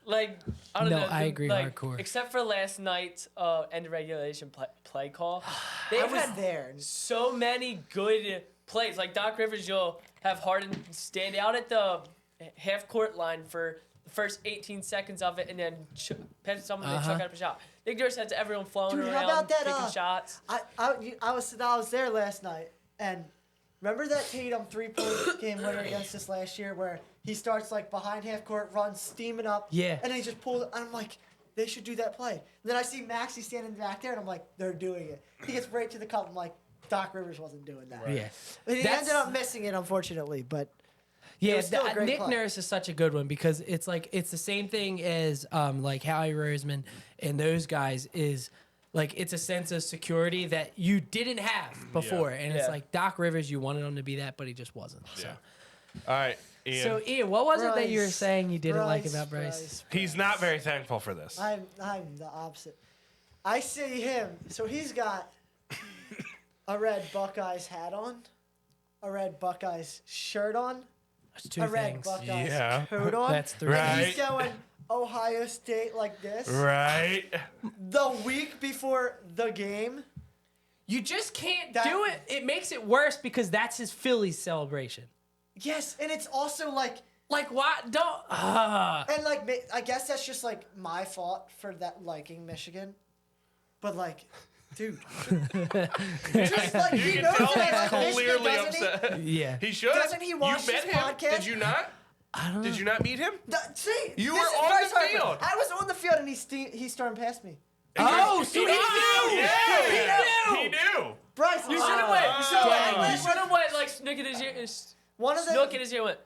like I don't No, know. I agree like, hardcore. Except for last night's end of regulation play call, I they've was had there. so many good plays. Like Doc Rivers, you'll have Harden stand out at the half court line for the first 18 seconds of it, and then pass someone and chuck out a shot. Nick Nurse has everyone flowing Dude, how around, about that, taking shots. I was there last night, and remember that Tatum 3-point game winner against us last year, where he starts like behind half court, runs, steaming up, Yeah. and then he just pulls. And I'm like, they should do that play. And then I see Maxey standing back there, and I'm like, they're doing it. He gets right to the cup. I'm like, Doc Rivers wasn't doing that. Yeah. And he That's- ended up missing it, unfortunately, but. Yeah, was still a great Nick play. Nurse is such a good one because it's the same thing as like Howie Roseman and those guys is like it's a sense of security that you didn't have before, and it's Yeah. like Doc Rivers, you wanted him to be that, but he just wasn't. So, All right, Ian. so Ian, what was it that you were Bryce, saying you didn't like about Bryce? He's not very thankful for this. I'm the opposite. I see him. So he's got a red Buckeyes hat on, a red Buckeyes shirt on, That's two a red things. Buckeyes Yeah. coat on. That's three. And Right. he's going Ohio State like this Right. the week before the game. You just can't That- do it. It makes it worse because that's his Phillies celebration. Yes, and it's also like, Like what? Don't. and like, I guess that's just like my fault for that liking Michigan, but like, dude, just like You he can knows tell that I he's like Michigan, clearly doesn't he? upset. Yeah. He should. Doesn't he watch You met this him? podcast? Did you not? I don't know. Did you not meet him? See, You this were is on Bryce the Harper. field. I was on the field, and he's stormed past me. Oh, so he knew! Yeah, he knew. Bryce, You should have went. You should Dang. have. You should have went like snook in his ear. one of the Snook in his ear went.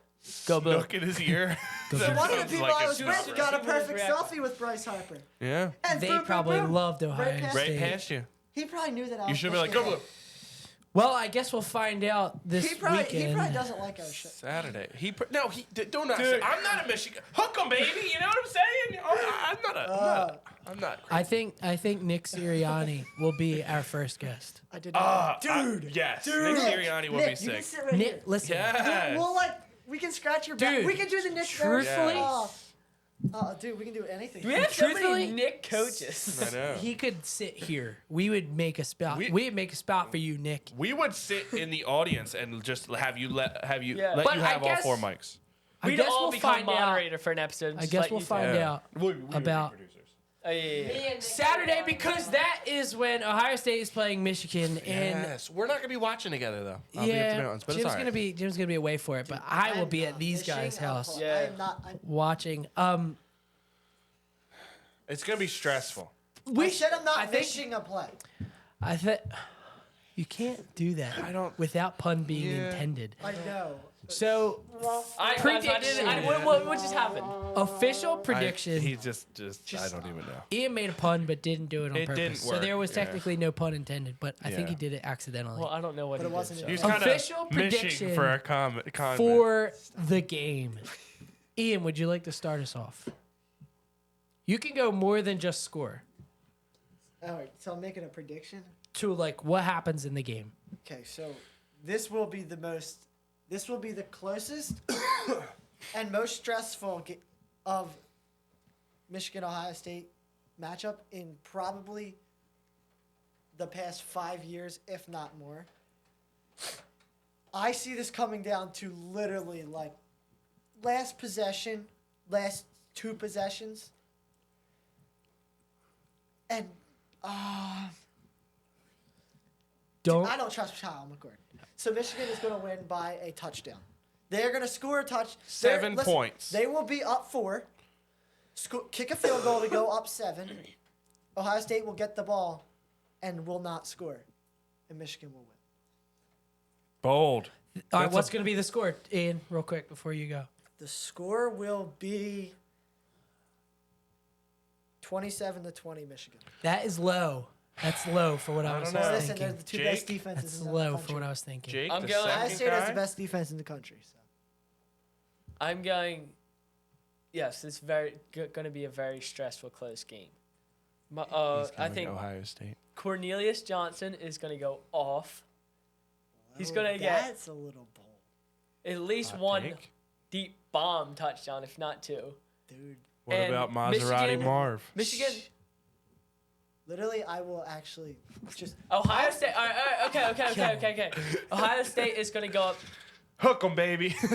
Go Bill. Look in his ear. one of the people I was it's with not got a right. perfect React. selfie with Bryce Harper. Yeah. And They boom, boom, probably boom. loved Ohio Right past- Right State. past you. He probably knew that I You was should be like, Michigan go fan. blue. Well, I guess we'll find out this He probably weekend. doesn't like our show. Saturday. No, don't ask. Dude. I'm not a Michigan. Hook 'em, baby. You know what I'm saying? I'm not. I think Nick Sirianni will be our first guest. I did not. Yes. Dude, Nick Sirianni will Nick, be you can sick. sit right Nick, here. listen. Yes. We'll we can scratch your back. Dude, We can do the Nick truthfully- dude, we can do anything. We have so Truthfully- many Nick coaches. I know. He could sit here. We would make a spot. We'd make a spot for you, Nick. We would sit in the audience and just have you Yeah. let But you I have all guess- 4 mics. I We'd guess all we'll become find out. moderator for an episode. and I just guess let we'll you find talk. out We would be about- producers. Oh, yeah, yeah, Me yeah. and Nick Saturday Sirianni because are- that is when Ohio State is playing Michigan, and Yes, we're not gonna be watching together though. I'll be up to yeah, mountains, but Jim's it's all gonna right. be away for it, but I will be at these guys' house Yeah. I am not. watching. It's gonna be stressful. We said I'm not I think- missing a play. I think you can't do that. I don't- without pun being Yeah. intended. I know. So Prediction. What just happened? official prediction. He just I don't even know. Ian made a pun but didn't do it on It purpose. didn't So work, there was yeah. technically no pun intended, but I think Yeah. he did it accidentally. Well, I don't know what But he it did, wasn't so. He was Yeah. kind Official of prediction mishing for a con for the game. Ian, would you like to start us off? You can go more than just score All right, so I'm making a prediction. to like what happens in the game. Okay, so this will be the closest and most stressful of Michigan Ohio State matchup in probably the past 5 years, if not more. I see this coming down to literally like last possession, last 2 possessions, and Don't I don't trust Kyle McCord. So Michigan is going to win by a touchdown. They're going to score a touch. 7 listen, points. They will be up 4. Kick a field goal to go up 7. Ohio State will get the ball and will not score. And Michigan will win. bold. All right, That's what's a- going to be the score, Ian, real quick before you go? The score will be 27-20 Michigan. That is low. That's low for what I I was don't know. Listen, they're thinking. the 2 Jake? best defenses That's in the low country. for what I was thinking. Jake, I'm the going- Ohio second State has guy? the best defense in the country. So. I'm going. Yes, it's going to be a very stressful, close game. He's I going think Ohio State. Cornelius Johnson is going to go off. He's going to get That's a little bold, at least Hot one take. deep bomb touchdown, if not 2. dude. What And about Maserati Michigan- Marv? Michigan, Literally, I will actually just. Ohio State. All right, okay. Ohio State is going to go up. Hook 'em, baby. Ohio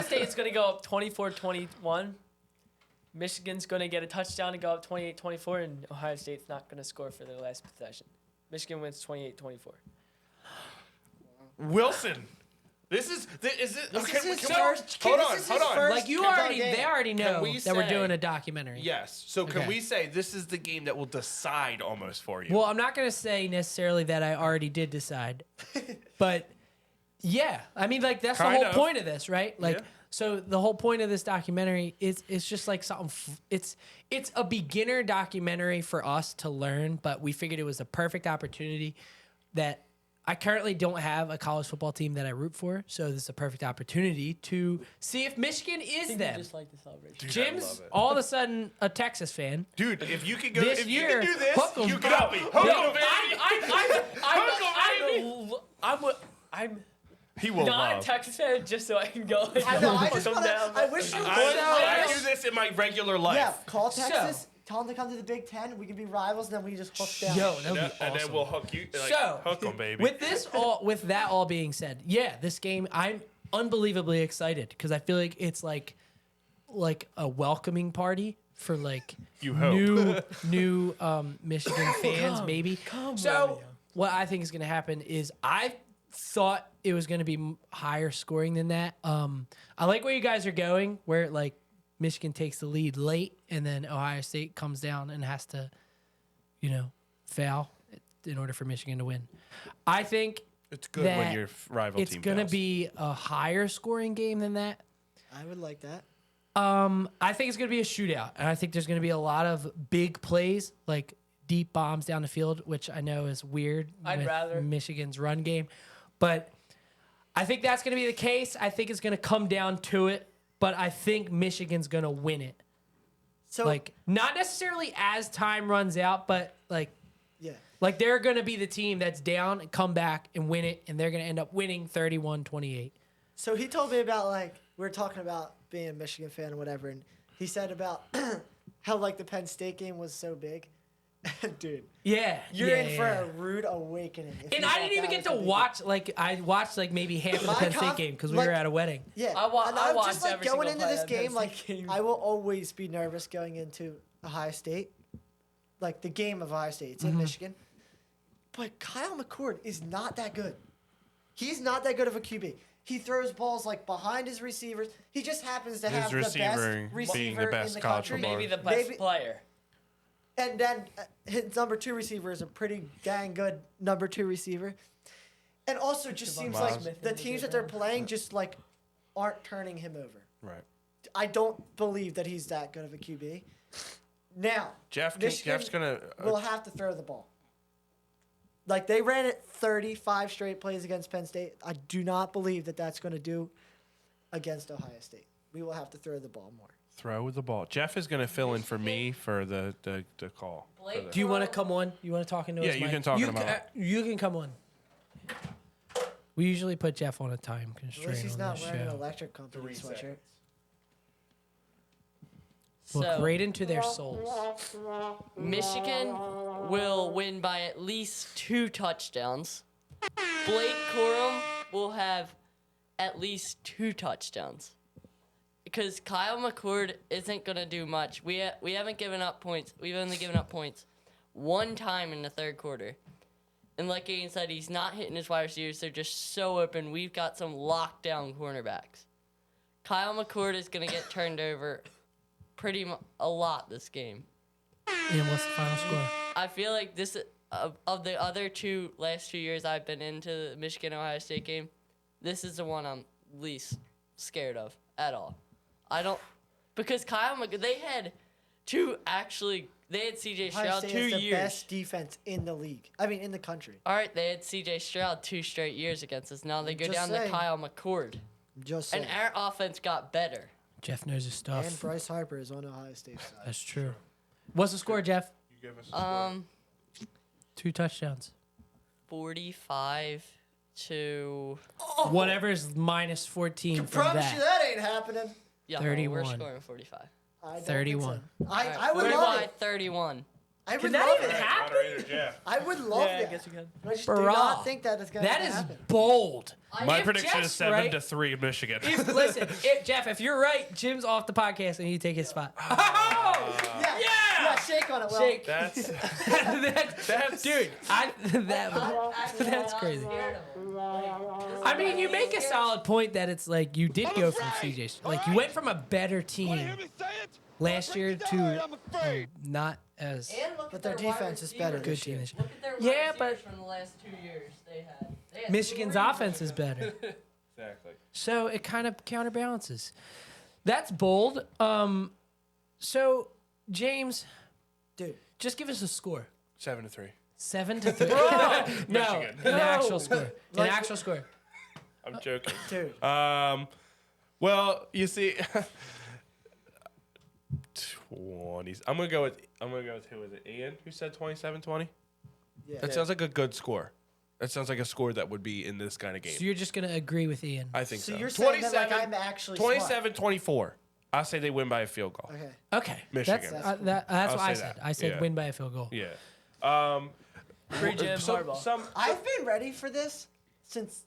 State is going to go up 24-21. Michigan's going to get a touchdown to go up 28-24, and Ohio State's not going to score for their last possession. Michigan wins 28-24. Wilson. This is it. This is his Can first- hold this on, is hold his on. first- Like you Can- already, they already know we that we're say- doing a documentary. Yes. So can Okay. we say this is the game that will decide almost for you? Well, I'm not going to say necessarily that I already did decide, but yeah, I mean, like that's Kind the whole of. point of this, right? Like, Yeah. so the whole point of this documentary is it's just like something. It's a beginner documentary for us to learn, but we figured it was a perfect opportunity that. I currently don't have a college football team that I root for, so this is a perfect opportunity to see if Michigan is them. Just like the celebration. Dude, I Jim's love it. all of a sudden a Texas fan. Dude, if you could go, This if year, you can do this, hook 'em. you got me. Hook 'em, baby. I'm He will not love. a Texas fan just so I can go. And I know. I just fuck 'em want to. down. I wish you. I do this in my regular life. Yeah, call So- Texas. Tell them to come to the Big Ten. We can be rivals, and then we just hook down. Yo, that would be And awesome. then we'll hook you. Like, So, hook 'em, baby. with that all being said, yeah, this game I'm unbelievably excited because I feel like it's like a welcoming party for like You hope. new Michigan fans maybe. So what I think is going to happen is I thought it was going to be higher scoring than that. I like where you guys are going, where like Michigan takes the lead late, and then Ohio State comes down and has to, foul in order for Michigan to win. I think It's good when that your rival it's team going to fails. be a higher scoring game than that. I would like that. I think it's going to be a shootout, and I think there's going to be a lot of big plays, like deep bombs down the field, which I know is weird I'd with rather. Michigan's run game. But I think that's going to be the case. I think it's going to come down to it, but I think Michigan's going to win it. So Like, not necessarily as time runs out, but yeah. like they're going to be the team that's down and come back and win it, and they're going to end up winning 31-28. So he told me about we were talking about being a Michigan fan and whatever, and he said about how the Penn State game was so big. Dude, Yeah. you're yeah, in for yeah. a rude awakening. if And you I thought didn't even that get was to a big watch, I watched maybe half of the My Penn State conf- game because we like- were at a wedding. Yeah, I and I'm watched just every going single into play this of that Penn game State game. I will always be nervous going into Ohio State, the game of Ohio State. It's in Michigan, but Kyle McCord is not that good. He's not that good of a QB. He throws balls behind his receivers. He just happens to His have the best receiver receiver being the best in the college country. football. Maybe the best Maybe- player. And then his number 2 receiver is a pretty dang good number 2 receiver. And also just seems like Miles. the teams that they're playing just aren't turning him over. Right. I don't believe that he's that good of a QB. Now, Jeff's Michigan gonna. will have to throw the ball. They ran it 35 straight plays against Penn State. I do not believe that that's going to do against Ohio State. We will have to throw the ball more. Throw the ball. Jeff is gonna fill in for me for the call. for Blake the- Do you want to come on? You want to talk into Yeah, his you mic? can talk you in can, my- you can come on. We usually put Jeff on a time At least constraint he's on not this wearing an show. electric company sweatshirt. Look So, right into their souls. Michigan will win by at least 2 touchdowns. Blake Corum will have at least 2 touchdowns. Because Kyle McCord isn't going to do much. We haven't given up points. We've only given up points one time in the third quarter. And like Aiden said, he's not hitting his wide receivers. They're just so open. We've got some lockdown cornerbacks. Kyle McCord is going to get turned over a lot this game. And what's the final score? I feel like this of the other last 2 years I've been into the Michigan Ohio State game, this is the one I'm least scared of at all. I don't because they had CJ Ohio Stroud State 2 is the years. best defense in the league. I mean, in the country. All right, they had CJ Stroud 2 straight years against us. Now they go Just down saying. to Kyle McCord, Just and saying. our offense got better. Jeff knows his stuff. And Bryce Harper is on Ohio State's side. That's true. What's the score, Jeff? You give us a 2 touchdowns. 45 to Whatever's minus 14 from Promise you that. that ain't happening. yeah. 31. We're scoring 45. I don't think 31. so. All right, I would love 45, it. 31. I would that love even it. happen? Jeff. I would love Yeah, I that. guess you can. I just Bruh. do not think that is going to That is happen. bold. My If prediction Jeff's is 7 right- to 3 Michigan. Listen, Jeff, if you're right, Jim's off the podcast and you take his spot. Oh! Yeah. Yeah! Yeah, shake on it, Will. Shake. That's That's dude. That's crazy. I mean, you make a solid point that it's you did go from CJ. You went from a better team last year to not as And look But at their wide defense is better receivers. good this team. year. this year. Look at their Yeah, wide but- receivers from the last 2 years they had Michigan's 3 offense is better. exactly. So it kind of counterbalances. That's bold. So James, Dude, just give us a score. 7 to 3. 7 to 3. No, Michigan. an actual score. An Like- actual score. I'm joking. dude. Well, you see, 20s. I'm gonna go with who is it? Ian, who said 27-20? Yeah. That sounds like a good score. That sounds like a score that would be in this kind of game. So you're just gonna agree with Ian. I think so. So you're saying that I'm actually smart. 27-24. I'll say they win by a field goal. Okay. Okay. Michigan. That's I'll what I say said. that. I said Yeah. win by a field goal. Yeah. Free Jim Harbaugh. I've been ready for this since,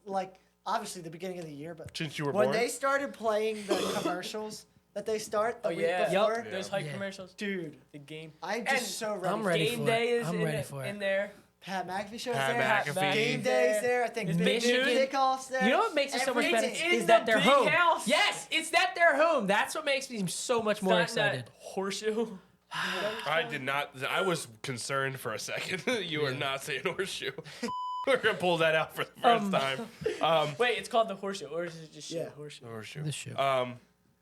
obviously the beginning of the year, but Since you were when born. they started playing the commercials that they start the Oh week yeah, before, Yep. those hype Yeah. commercials. dude, The game. I'm And just so ready. I'm ready Game for day it. is I'm in, ready for it. in there. Pat McAfee show's Pat there. McAfee. Game days there. I think Is big Michigan- kickoffs there. You know what makes it so much better Everything. in is that the they're big home. house. Yes, it's that they're home. That's what makes me so much more Not in that excited. horseshoe. I did not. I was concerned for a second. You were not saying horseshoe. We're gonna pull that out for the first time. Wait, it's called the horseshoe, or is it just Yeah, shit? horseshoe. Horseshoe. The shoe.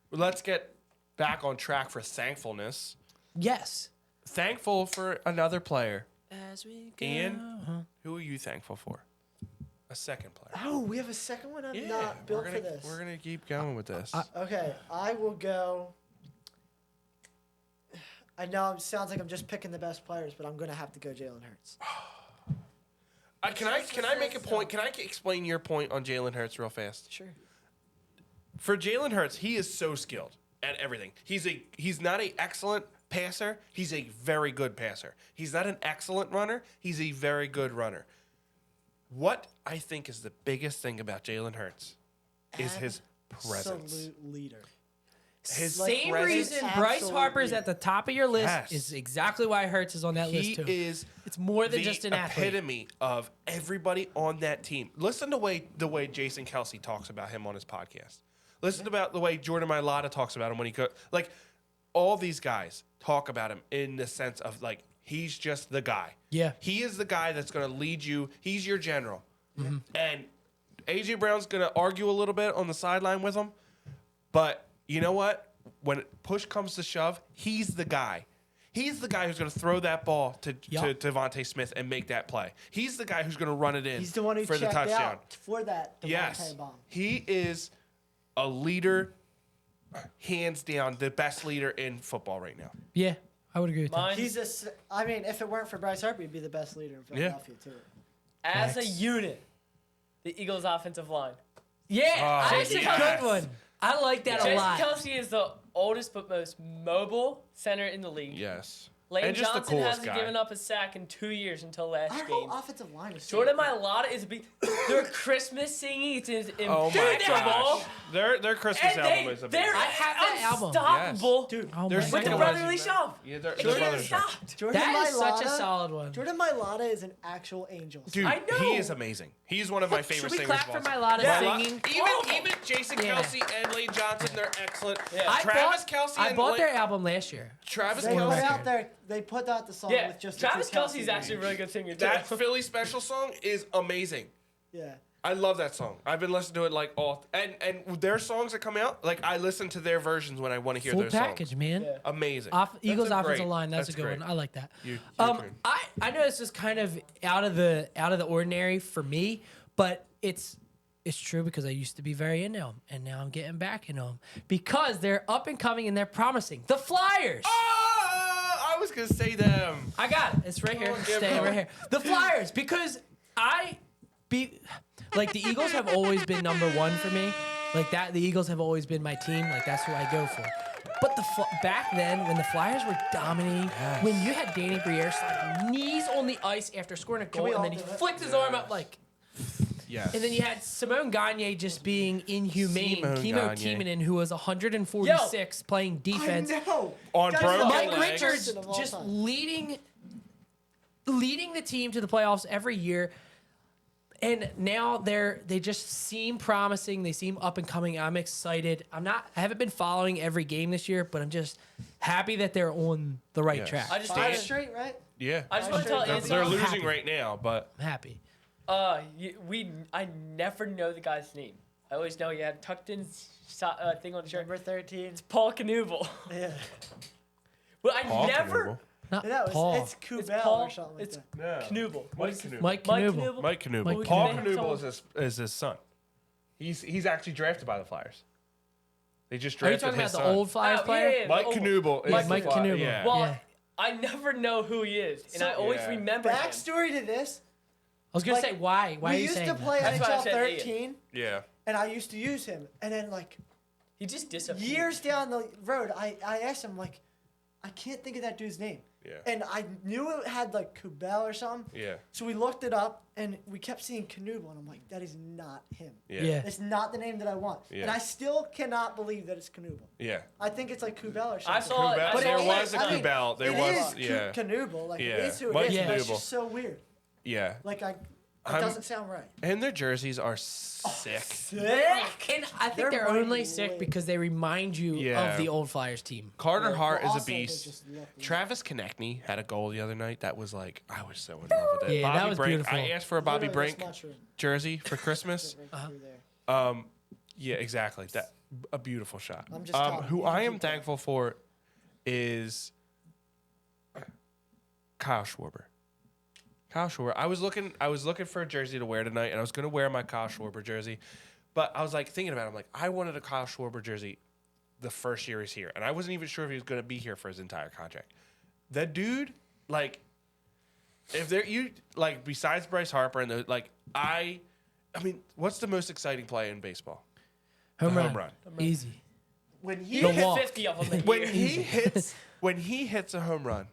Let's get back on track for thankfulness. Yes. Thankful for another player. As we go. Ian, who are you thankful for? A second player. Oh, we have a second one? I'm not built for this. We're gonna keep going with this. Okay, I will go. I know it sounds like I'm just picking the best players, but I'm going to have to go Jalen Hurts. Can I make a point? Can I explain your point on Jalen Hurts real fast? Sure. For Jalen Hurts, he is so skilled at everything. He's not an excellent passer. He's a very good passer. He's not an excellent runner. He's a very good runner. What I think is the biggest thing about Jalen Hurts is his presence. Absolute leader. His Same presence. reason Bryce Absolute Harper's leader. at the top of your list Yes. is exactly why Hurts is on that He list too. is It's more than the just an athlete. epitome of everybody on that team. Listen to the way Jason Kelsey talks about him on his podcast. Listen about the way Jordan Mailata talks about him when he go. Like all these guys talk about him in the sense of like he's just the guy. Yeah. He is the guy that's going to lead you. He's your general. Mm-hmm. And AJ Brown's going to argue a little bit on the sideline with him. But you know what? When push comes to shove, he's the guy. He's the guy who's going to throw that ball to Yup. Devontae Smith and make that play. He's the guy who's going to run it in He's the one who for the checked touchdown. out for that Devontae Yes. bomb. He is a leader, hands down, the best leader in football right now. Yeah, I would agree with that. Mine, I mean, if it weren't for Bryce Harper, he'd be the best leader in Philadelphia, too. as a Facts. unit, the Eagles' offensive line. Yeah, Oh, that's a yes. good one. I like that a Jason lot. Kelsey is the oldest but most mobile center in the league. Yes. Lane And just the Johnson coolest hasn't guy. given up a sack in 2 years until last Our game. whole offensive line is so Jordan good. Mailata is a big. Their Christmas singing is Oh my impeccable. gosh. Their Christmas And album is amazing. they're I have that album. unstoppable. Dude, Oh They're my so With the God. brotherly shove. Yeah, they're It brothers. can't stop. Jordan That is such a Mailata- solid one. Jordan Mailata is an actual angel. Dude, I know. he is amazing. He's one of my favorite Should we singers. clap of for all Mailata time. singing? Even Jason Yeah. Kelsey and Lane Johnson, they're excellent. Yeah. Travis Kelsey I and bought Lane- their album last year. Travis They put Kelsey. out their, they put out the song Yeah, with just Travis the two Kelsey's Kelce actually a really good singer. That too. Philly special song is amazing. Yeah. I love that song. I've been listening to it like all and their songs that come out, like I listen to their versions when I want to hear Full their package, songs. man. Yeah. Amazing. Eagles a offensive great- line. That's a good great. one. I like that. Your turn. I know this is kind of out of the ordinary for me, but it's true because I used to be very into them, and now I'm getting back into them because they're up and coming and they're promising. The Flyers. I was gonna say them. I got it. It's right here. It's yeah, staying bro. right here. The Flyers, because the Eagles have always been number one for me. Like that, the Eagles have always been my team. Like that's who I go for. But back then, when the Flyers were dominating, when you had Danny Briere sliding knees on the ice after scoring a goal, we and all then he do it? flicked his arm up like, Yes. and then you had Simone Gagne just being inhumane. Simone Kimo Gagne. Timonen, who was 146 playing defense. I know. On Guys, broken the Mike legs. best Richards person of all just time. leading the team to the playoffs every year. And now they just seem promising. They seem up and coming. I'm excited. I haven't been following every game this year, but I'm just happy that they're on the right Yes. track. I just Five want straight, right? Yeah. I just want to tell They're Anthony. They're I'm losing happy. right now, but I'm happy. I never know the guy's name. I always know he had tucked in thing on the shirt. Number 13. Paul Knuble. Yeah. But I Paul never. Knuble. Not No, Paul. it's Kubel It's Paul. or something like It's that. No. Knuble. Mike Knuble. Mike Mike Knuble. Knuble. Mike Knuble. Mike Paul Knuble. Knuble is his son. He's actually drafted by the Flyers. They just Are you drafted talking his about son. the old Flyers Oh, player? yeah, yeah. Mike Oh, Knuble. Yeah, is Mike the Fly- Knuble. Yeah. Well, Yeah. I never know who he is, and I always Yeah. remember him. Backstory to this. I was gonna Like, say why? Why are we you used saying to that? play That's why I NHL said 13, Yeah. and I used to use him. And then, like, He just disappeared. years down the road, I asked him, like, I can't think of that dude's name. Yeah. And I knew it had, like, Kubel or something. Yeah. So we looked it up, and we kept seeing Knuble, and I'm like, that is not him. Yeah. Yeah. It's not the name that I want. Yeah. And I still cannot believe that it's Knuble. Yeah. I think it's like Kubel or something. I saw it. Kubel- I But saw there it it. was is- a I mean, Kubel. There it was- is yeah. Knuble. Like, Yeah. it is who Mike it is. but It's Knuble. just so weird. Yeah. Like it I'm- doesn't sound right. And their jerseys are sick. And I think they're might only be sick way- because they remind you Yeah. of the old Flyers team. Carter Yeah, Hart well, is also a they beast. just look- Travis Konechny had a goal the other night that was like, I was so in love with it. Yeah, that Bobby was Brink, beautiful. I asked for a Bobby Literally this Brink much room. jersey for Christmas. Right through there. Yeah, exactly. That a beautiful shot. I'm just telling you, who you I can am keep going. thankful for is Kyle Schwarber. Kyle Schwarber. I was looking for a jersey to wear tonight, and I was gonna wear my Kyle Schwarber jersey, but I was like thinking about it. I'm like, I wanted a Kyle Schwarber jersey the first year he's here, and I wasn't even sure if he was gonna be here for his entire contract. That dude, like, if there you like besides Bryce Harper and the like, I mean, what's the most exciting play in baseball? Home home run. run. Easy. When You The hit walk. 50 of them a When year. he hits a home run,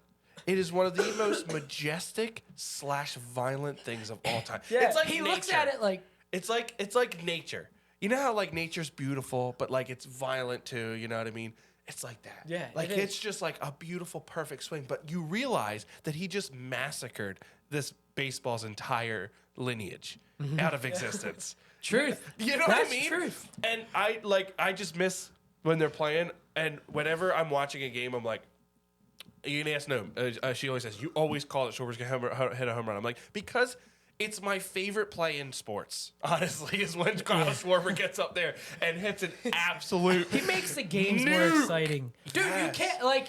it is one of the most majestic / violent things of all time. Yeah. It's like He nature. looks at it like, It's like nature. You know how like nature's beautiful, but like it's violent too. You know what I mean? It's like that. Yeah, Like it it's is. just like a beautiful, perfect swing. But you realize that he just massacred this baseball's entire lineage out of existence. truth. You know That's what I mean? truth. And I just miss when they're playing. And whenever I'm watching a game, I'm like, you can ask Noam. She always says, you always call it Schwarber's gonna hit a home run. I'm like, because it's my favorite play in sports, honestly, is when Kyle Schwarber gets up there and hits an absolute. He makes the games more Nuke. exciting. Dude, Yes. you can't, like,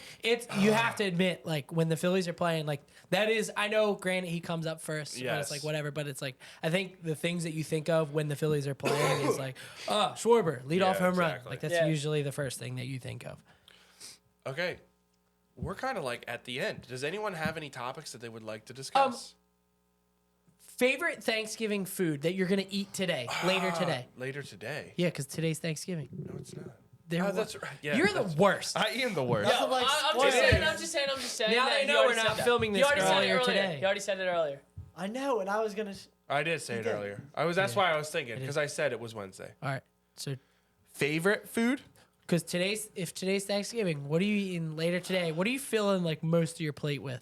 you have to admit, like, when the Phillies are playing, like, that is, I know, granted, he comes up first, but Yes. it's like, whatever, but it's like, I think the things that you think of when the Phillies are playing is like, oh, Schwarber, lead off Yeah, home run. exactly. Like, that's Yeah. usually the first thing that you think of. Okay. We're kind of like at the end. Does anyone have any topics that they would like to discuss? Favorite Thanksgiving food that you're going to eat today, later today? Later today. Yeah, because today's Thanksgiving. No, it's not. They're Oh, that's right. Yeah, You're the that's- worst. I am the worst. Nothing like I'm spoiled. just saying. Now that they he know already we're said not that. filming He this already said it earlier earlier. today. He already said it earlier. I know, and I was gonna. I did say it did. earlier. That's why I was thinking, because I said it was Wednesday. All right. So, Favorite food? because if today's Thanksgiving, what are you eating later today? What are you filling like most of your plate with?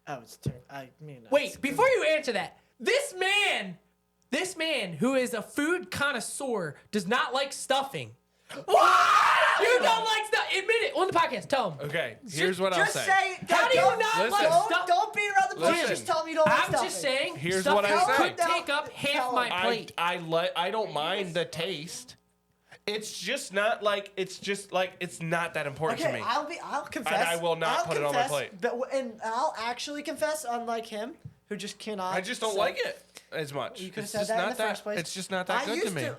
Oh, it's I mean. Wait, before you answer that, this man who is a food connoisseur does not like stuffing. What? You don't like stuff? Admit it on the podcast. Tell him. Okay, here's what I'll Just say. say. How do you don't- not Listen. like Don't, stuff? don't beat around the bush. Listen. Just tell me you don't like I'm stuffing. just saying. Here's stuff what I could said. take up half my plate. I don't mind the taste. It's just not like it's not that important Okay, to me. I'll confess. I will not I'll put it on my confess, plate. But and I'll actually confess, unlike him, who just cannot. I just don't say- like it as much. You could have It's said just that in not the that. first place. It's just not that I good to used me.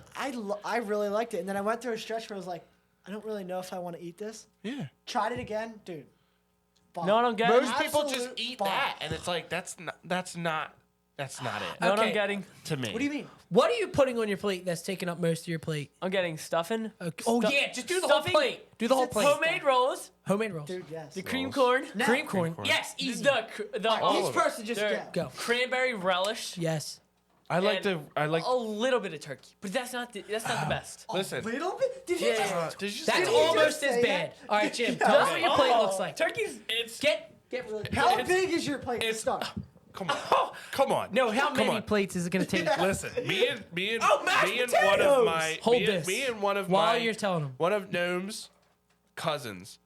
I really liked it, and then I went through a stretch where I was like, I don't really know if I want to eat this. Yeah. Tried it again, dude. Bomb. No, I don't get it. Most people just Absolute eat bomb. that, and it's like that's not it Know what Okay. I'm getting? to me. What do you mean? What are you putting on your plate that's taking up most of your plate? I'm getting stuffing. Okay. Oh yeah, just do the whole Stuffing. plate. Do the whole It's plate. Homemade rolls. Homemade rolls. Dude, yes. The cream corn. Now- Cream corn. corn. Yes, easy. The All Each of it. person just There. go. Go. cranberry relish. Yes. I like and I like. a little bit of turkey, but that's not the best. Listen. A little bit? Did you Yeah. just... Did you just That's Did he almost just as say bad. that? All right, Jim. Yeah. Tell us what your plate looks like. Turkey's Get really. How big is your plate to It's- start? Come on. Come on. No, how Come many on. plates is it gonna take? Listen, me and mashed me and potatoes! one of my Hold me, this. me and one of While my you're telling him. one of Noam's cousins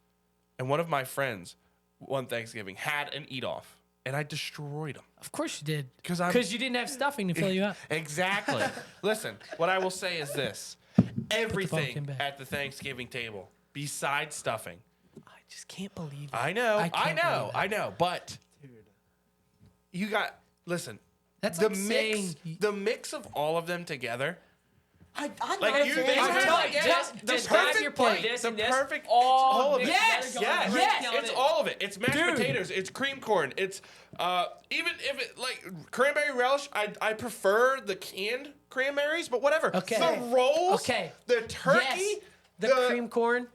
and one of my friends one Thanksgiving had an eat off, and I destroyed them. Of course you did. 'Cause I'm- Because you didn't have stuffing to fill you up. Exactly. Listen, what I will say is this: pumpkin everything back. at the Thanksgiving table, besides stuffing, I just can't believe it. I know, I can't believe I know, but you got listen. That's the like mix, saying. the mix of all of them together. I Like know you, James. they I'm have telling like, you, yes, just the describe perfect your plate. plate, This the and this, perfect, all all of it. mixed Yes, together, Yes, going yes, right down it's it. all of it. It's mashed Dude. potatoes. It's cream corn. It's even if it like cranberry relish. I prefer the canned cranberries, but whatever. Okay. The rolls. Okay. The turkey. Yes. The cream corn.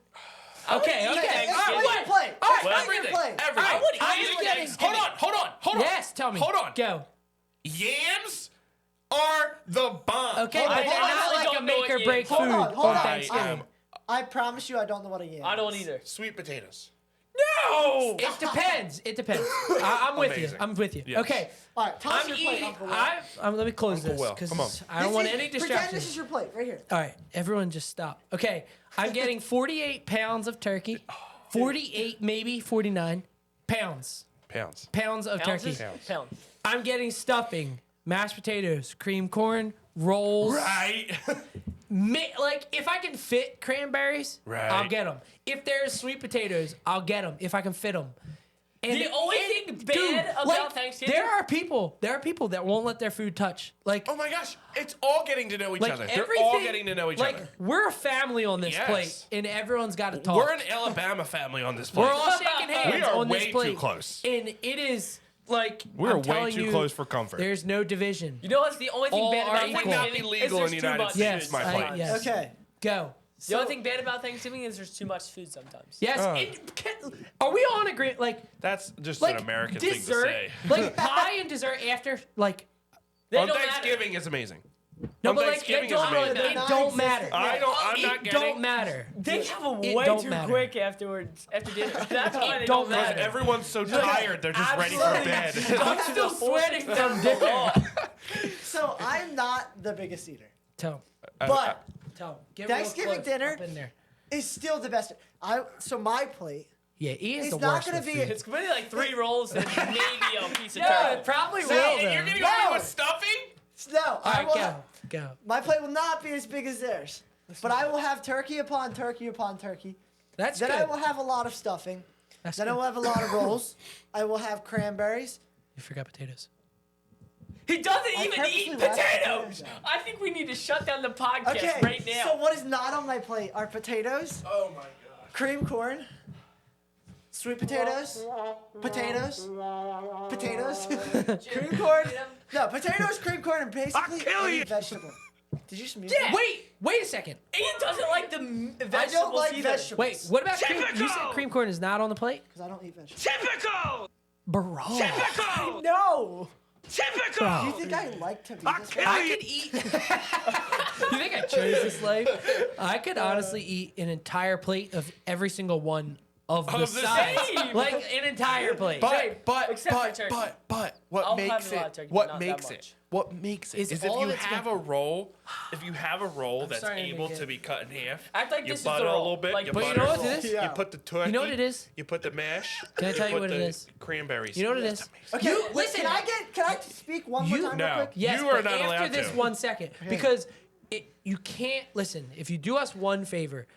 Okay, Yeah, okay. yeah, All right, yeah, what? plate. All right, Well, Everything. plate. Everything. All right, I'm Even getting- eggs. Hold on. Yes, tell me. Hold on. Go. Yams are the bomb. Okay, Hold but on, they're hold on, not I like a don't know make or what break yams food are. Hold on, on hold on. Thanksgiving. am I promise you I don't know what a yam I don't is. either. sweet potatoes. No. It depends. It depends. I'm with you. Amazing. I'm with you. Yes. Okay. All right, toss I'm your plate, eating. Uncle Will. Let me close Uncle this Will, come on. because I don't want any Pretend this distractions. is your plate right here. All right, everyone, just stop. Okay, I'm getting 48 pounds of turkey. 48, maybe 49 pounds. Pounds of turkey. Pounds. I'm getting stuffing, mashed potatoes, cream corn, rolls. Right. Like if I can fit cranberries, Right. I'll get them. If there's sweet potatoes, I'll get them if I can fit them. And The only thing bad about Thanksgiving- there are people that won't let their food touch. Like, Oh my gosh, it's all getting to know each like other. everything. They're all getting to know each like, other. we're a family on this Yes. plate, and everyone's got to talk. We're an Alabama family on this plate. We're all shaking hands We are on this way too plate. close. And it is like We're I'm way telling too you, close for comfort. There's no division. You know what's the only thing All bad are about equal. Would not be Thanksgiving? legal is in the there's too United much States. Yes, My I- point. yes. Okay. Go. The only thing bad about Thanksgiving is there's too much food sometimes. Yes. Are we on agreement? Like That's just like an American dessert, thing to say. like pie and dessert after like They On don't matter. Thanksgiving is amazing. no, On but like Thanksgiving it is don't, amazing. it don't matter. I'm not It getting. don't matter. They have a It way don't too matter. quick afterwards after dinner. That's why they don't don't matter. matter. Everyone's so tired, they're just ready for Absolutely. bed. I'm still sweating from dinner. So I'm not the biggest eater, Tell him. but Tell him. Get real Thanksgiving close dinner- up in there. it's still the best. So my plate. Yeah, he is It's the not worst gonna with be food. It's gonna be like 3 rolls and maybe a piece of Yeah, turkey. it probably So, will. and you're though. getting No. away with stuffing? No, All I right, will. go. My plate will not be as big as theirs, but I will have turkey upon turkey upon turkey. That's Then good. I will have a lot of stuffing. That's Then good. I will have a lot of rolls. I will have cranberries. You forgot potatoes. He doesn't I even purposely eat left potatoes. potatoes out. I think we need to shut down the podcast Okay, right now. so what is not on my plate are potatoes, Oh my god. cream corn, sweet potatoes, potatoes, cream corn. No, potatoes, cream corn, and basically kill any you. vegetable. Did you just mute? Yeah. me? Wait a second. Ian doesn't like the I vegetables don't like either. vegetables. Wait, what about cream? You said Typical! cream corn is not on the plate? Because I don't eat vegetables. Typical! Bro. Typical! No. Typical! Do you think I like to be this way? I could eat. You think I chose this life? I could honestly eat an entire plate of every single one of the Of the sides. same. Like an entire plate. Except for turkey. But what I'll makes have a lot of it turkey, but what not that makes much. it what makes it Is is if all you that's have gonna- a roll, if you have a roll that's starting to able get- to be cut in half, Act like you this is butter the a roll. little bit, Like, you but you butter know a what it roll, is? Yeah. you put the turkey, You know what it is? You put the mash. Can I tell you put what it the is? Cranberries. You know what it is? Okay, You- wait, listen. Can I speak one more You- time No. real quick? Yes, You are but not after allowed this to. 1 second, because you can't listen. If you do us one favor,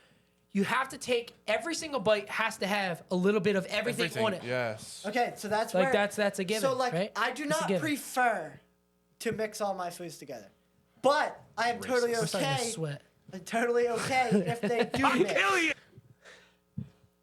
you have to take every single bite has to have a little bit of everything on it. Yes. Okay, so that's Like where that's a given. So like right? I do That's a not given. prefer to mix all my foods together. But I am totally I'm starting to okay. sweat. I'm totally okay if they do mix. you.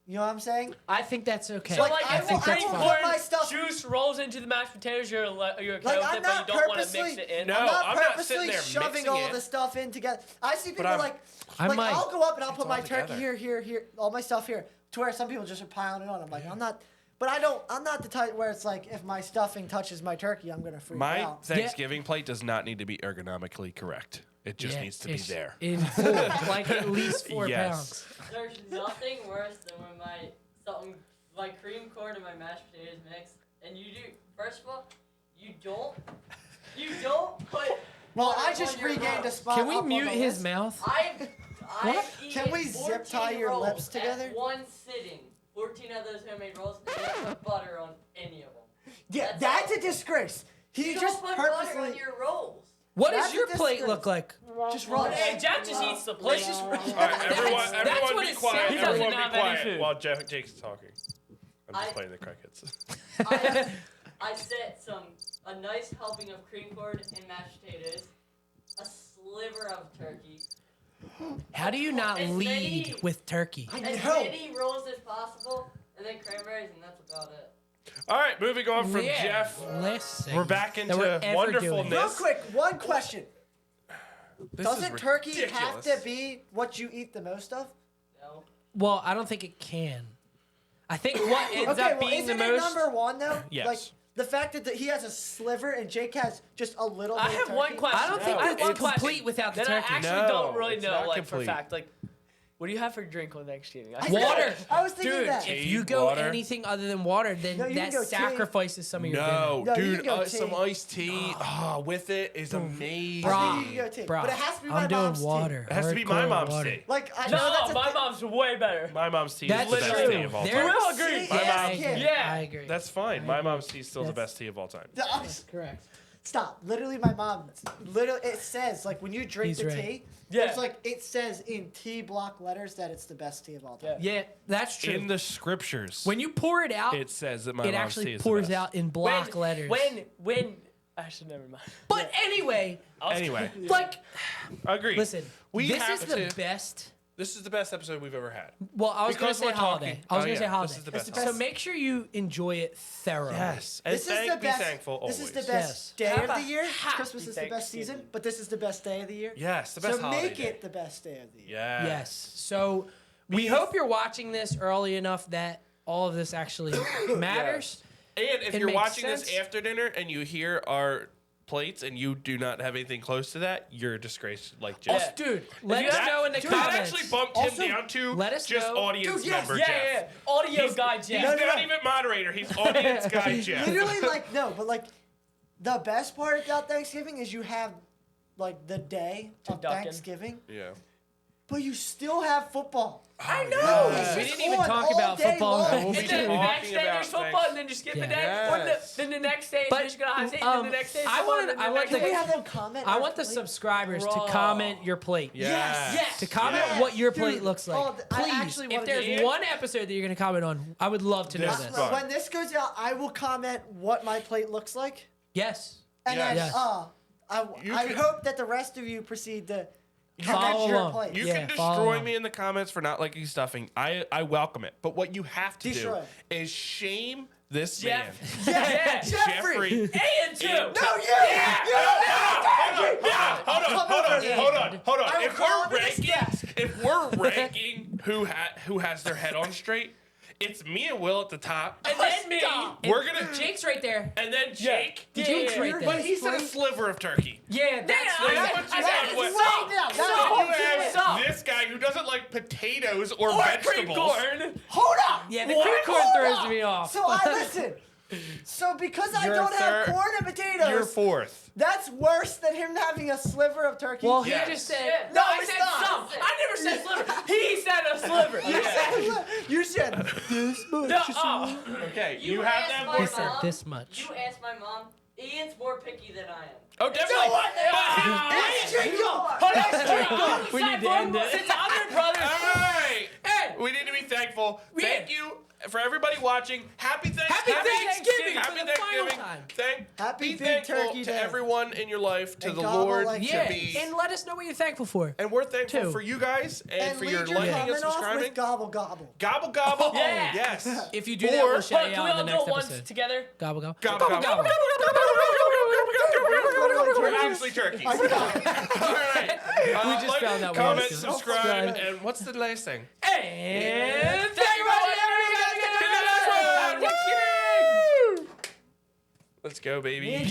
You know what I'm saying? I think that's okay. So Like, like I if will- the I cream will corn put my stuff- juice rolls into the mashed potatoes, you're okay Like, with I'm it, but you not don't want to mix purposely- it in. No. I'm not I'm not purposely sitting there shoving mixing all it. the stuff in together. I see people I'm- like I might. I'll go up and I'll put all my turkey together. here, all my stuff here. To where some people just are piling it on. I'm like, I'm not. But I'm not the type where it's like if my stuffing touches my turkey, I'm gonna freak My out. Thanksgiving plate does not need to be ergonomically correct. It just Yeah, needs to be it's there. in full, like at least 4 Yes. pounds. There's nothing worse than when my cream corn and my mashed potatoes mix, and you do. First of all, you don't put. Well, butter I just on your regained a rolls. spot. Can we up on mute the his list. mouth? I've eaten Can we zip tie 14 your rolls lips together? At one sitting. 14 of those homemade rolls, and I don't put butter on any of them. Yeah, That's that's a disgrace. He You just don't put butter purposely on your rolls. What That's does a your plate disgrace. look like? just roll Hey, it. Jeff just eats the plate. All right, everyone, That's everyone what be it quiet. sounds like. Everyone He doesn't be have any quiet food. while Jake's talking. I'm just I- playing the crickets. I set a nice helping of cream corn and mashed potatoes, a sliver of turkey, How do you not As lead many- with turkey? as know. many rolls as possible, and then cranberries, and that's about it. All right, moving on from Yeah, Jeff. last We're back segment that we're into ever wonderfulness. doing. Real quick, one question. This Doesn't is turkey have ridiculous. to be what you eat the most of? No. Well, I don't think it can. I think what ends Okay, up well, being isn't the it most. number one though? Yes. Like the fact that he has a sliver and Jake has just a little bit I of have turkey. one question. I don't think I have that's one complete question without the that turkey. I actually No, don't really it's know, not like for a complete. fact. Like, What do you have for drink on Thanksgiving? I Water. I was thinking Dude, that. If Tea, you go water. anything other than water, then No, you can that go tea. sacrifices some of your No, No, you dude, can go some tea. iced tea with it is amazing. I Bruh. think you can go tea. Bruh, But it has to be I'm my doing mom's tea. water. It has to be my Hardcore mom's water. tea. Like I know No, that's a my thing. mom's way better. My mom's tea That's is the best true. tea of all There- time. We'll agree. See, My yes, mom- I can. Yeah. I agree. That's fine. My mom's tea is still the That's- best tea of all time. correct. Stop. Literally, my mom. Literally, it says like when you drink He's the right. tea. Yeah. It's like it says in T block letters that it's the best tea of all time. Yeah. Yeah, that's true. In the scriptures, When you pour it out, it says that my it mom's tea actually is pours the best. out in block letters. When actually never mind. But anyway, Anyway, like, agree. listen, we this have is the to. best. This is the best episode we've ever had. Well, I was going to Because say we're holiday. talking- I was oh, going to say yeah, holiday. this is the best It's the So make sure you enjoy it thoroughly. Yes, and This is the be best. thankful always. This is the best Yes. day Have of a the year. happy Christmas is the best Thanksgiving. season, but this is the best day of the year. Yes, the best So holiday make day. it the best day of the year. Yes. So we hope you're watching this early enough that all of this actually matters. And if It you're makes watching sense. this after dinner and you hear our plates and you do not have anything close to that, you're a disgrace like Jeff. Also, dude, let you us have- know in the That comments. actually bumped Also, him down to let us just know- audience Dude, yes, member Yeah, Jeff. yeah, yeah. Audio guy He's Jeff. No, no, not no. even moderator. He's audience guy Jeff. Literally, like no, but like the best part about Thanksgiving is you have like the day of duck in. Thanksgiving, Yeah. but you still have football. I know. yes. We It's didn't even on talk all about day football. long. We'll be And then the talking next day about there's football, things. and then you skip Yeah. the day. Yes. Then the next day But, Michigan Ohio State, and then the next day I football, wanted- and then I the want next the- Can we day- have them comment? I our want the plate? subscribers to Bro. comment your plate. Yes. Yes. To comment Yes. what your Dude, plate looks like. oh, I Please, actually if wanna there's do- one episode that you're going to comment on, I would love to know This this. is fun. When this goes out, I will comment what my plate looks like, Yes. and Yes. then Yes. You I can- hope that the rest of you proceed to Follow comment your along. plate. You Yeah, can follow destroy along. me in the comments for not liking stuffing. I welcome it. But what you have to Destroy. do is shame this Jeff. man. Yeah. Jeffrey. A and two. No, you. Hold on. I will If call we're him to this ranking, if we're ranking who has their head on straight, it's me and Will at the top. And then me. Stop. We're gonna Jake's right there. and then Jake. Jake's right there. But he said a sliver of turkey. Yeah, that's That's I- what you I- have. I- What- Right now, So that's you have Stop. this guy who doesn't like potatoes or Or cream vegetables. corn. Hold up. Yeah, the What? cream corn Hold throws up. me off. So I listen. So because I You're don't have third. corn and potatoes, You're fourth. that's worse than him having a sliver of turkey. Well, Yes. he just said. Yeah. No, I it's said not. some. I never said sliver. He said a sliver. you said this much. No, oh. Okay, You you have asked that my He voice. said mom. this much. You asked my mom. Ian's more picky than I am. Oh, definitely. what? But It's Jacob. Hold We need to end it. Since I'm your brother. all right. Hey. We need to be thankful. Yeah. Thank you for everybody watching. Happy Thanksgiving. Thanksgiving Happy for the final Thanksgiving. time. Happy Be big thankful turkey to day. everyone in your life, to And the gobble Lord, like Yeah, to be. and let us know what you're thankful for. And we're thankful Too. for you guys and for lead your your liking and comment off subscribing. with gobble gobble. Gobble gobble. Yeah. Yes. If you do that, we'll shout Hold on, you can we out all in do the next it once episode. together? Gobble gobble. Gobble gobble. gobble. We're actually turkeys. All right. We just Like, found out. comment, what it is. subscribe, and what's the last thing? And thank you for watching. Let's go, baby. Me and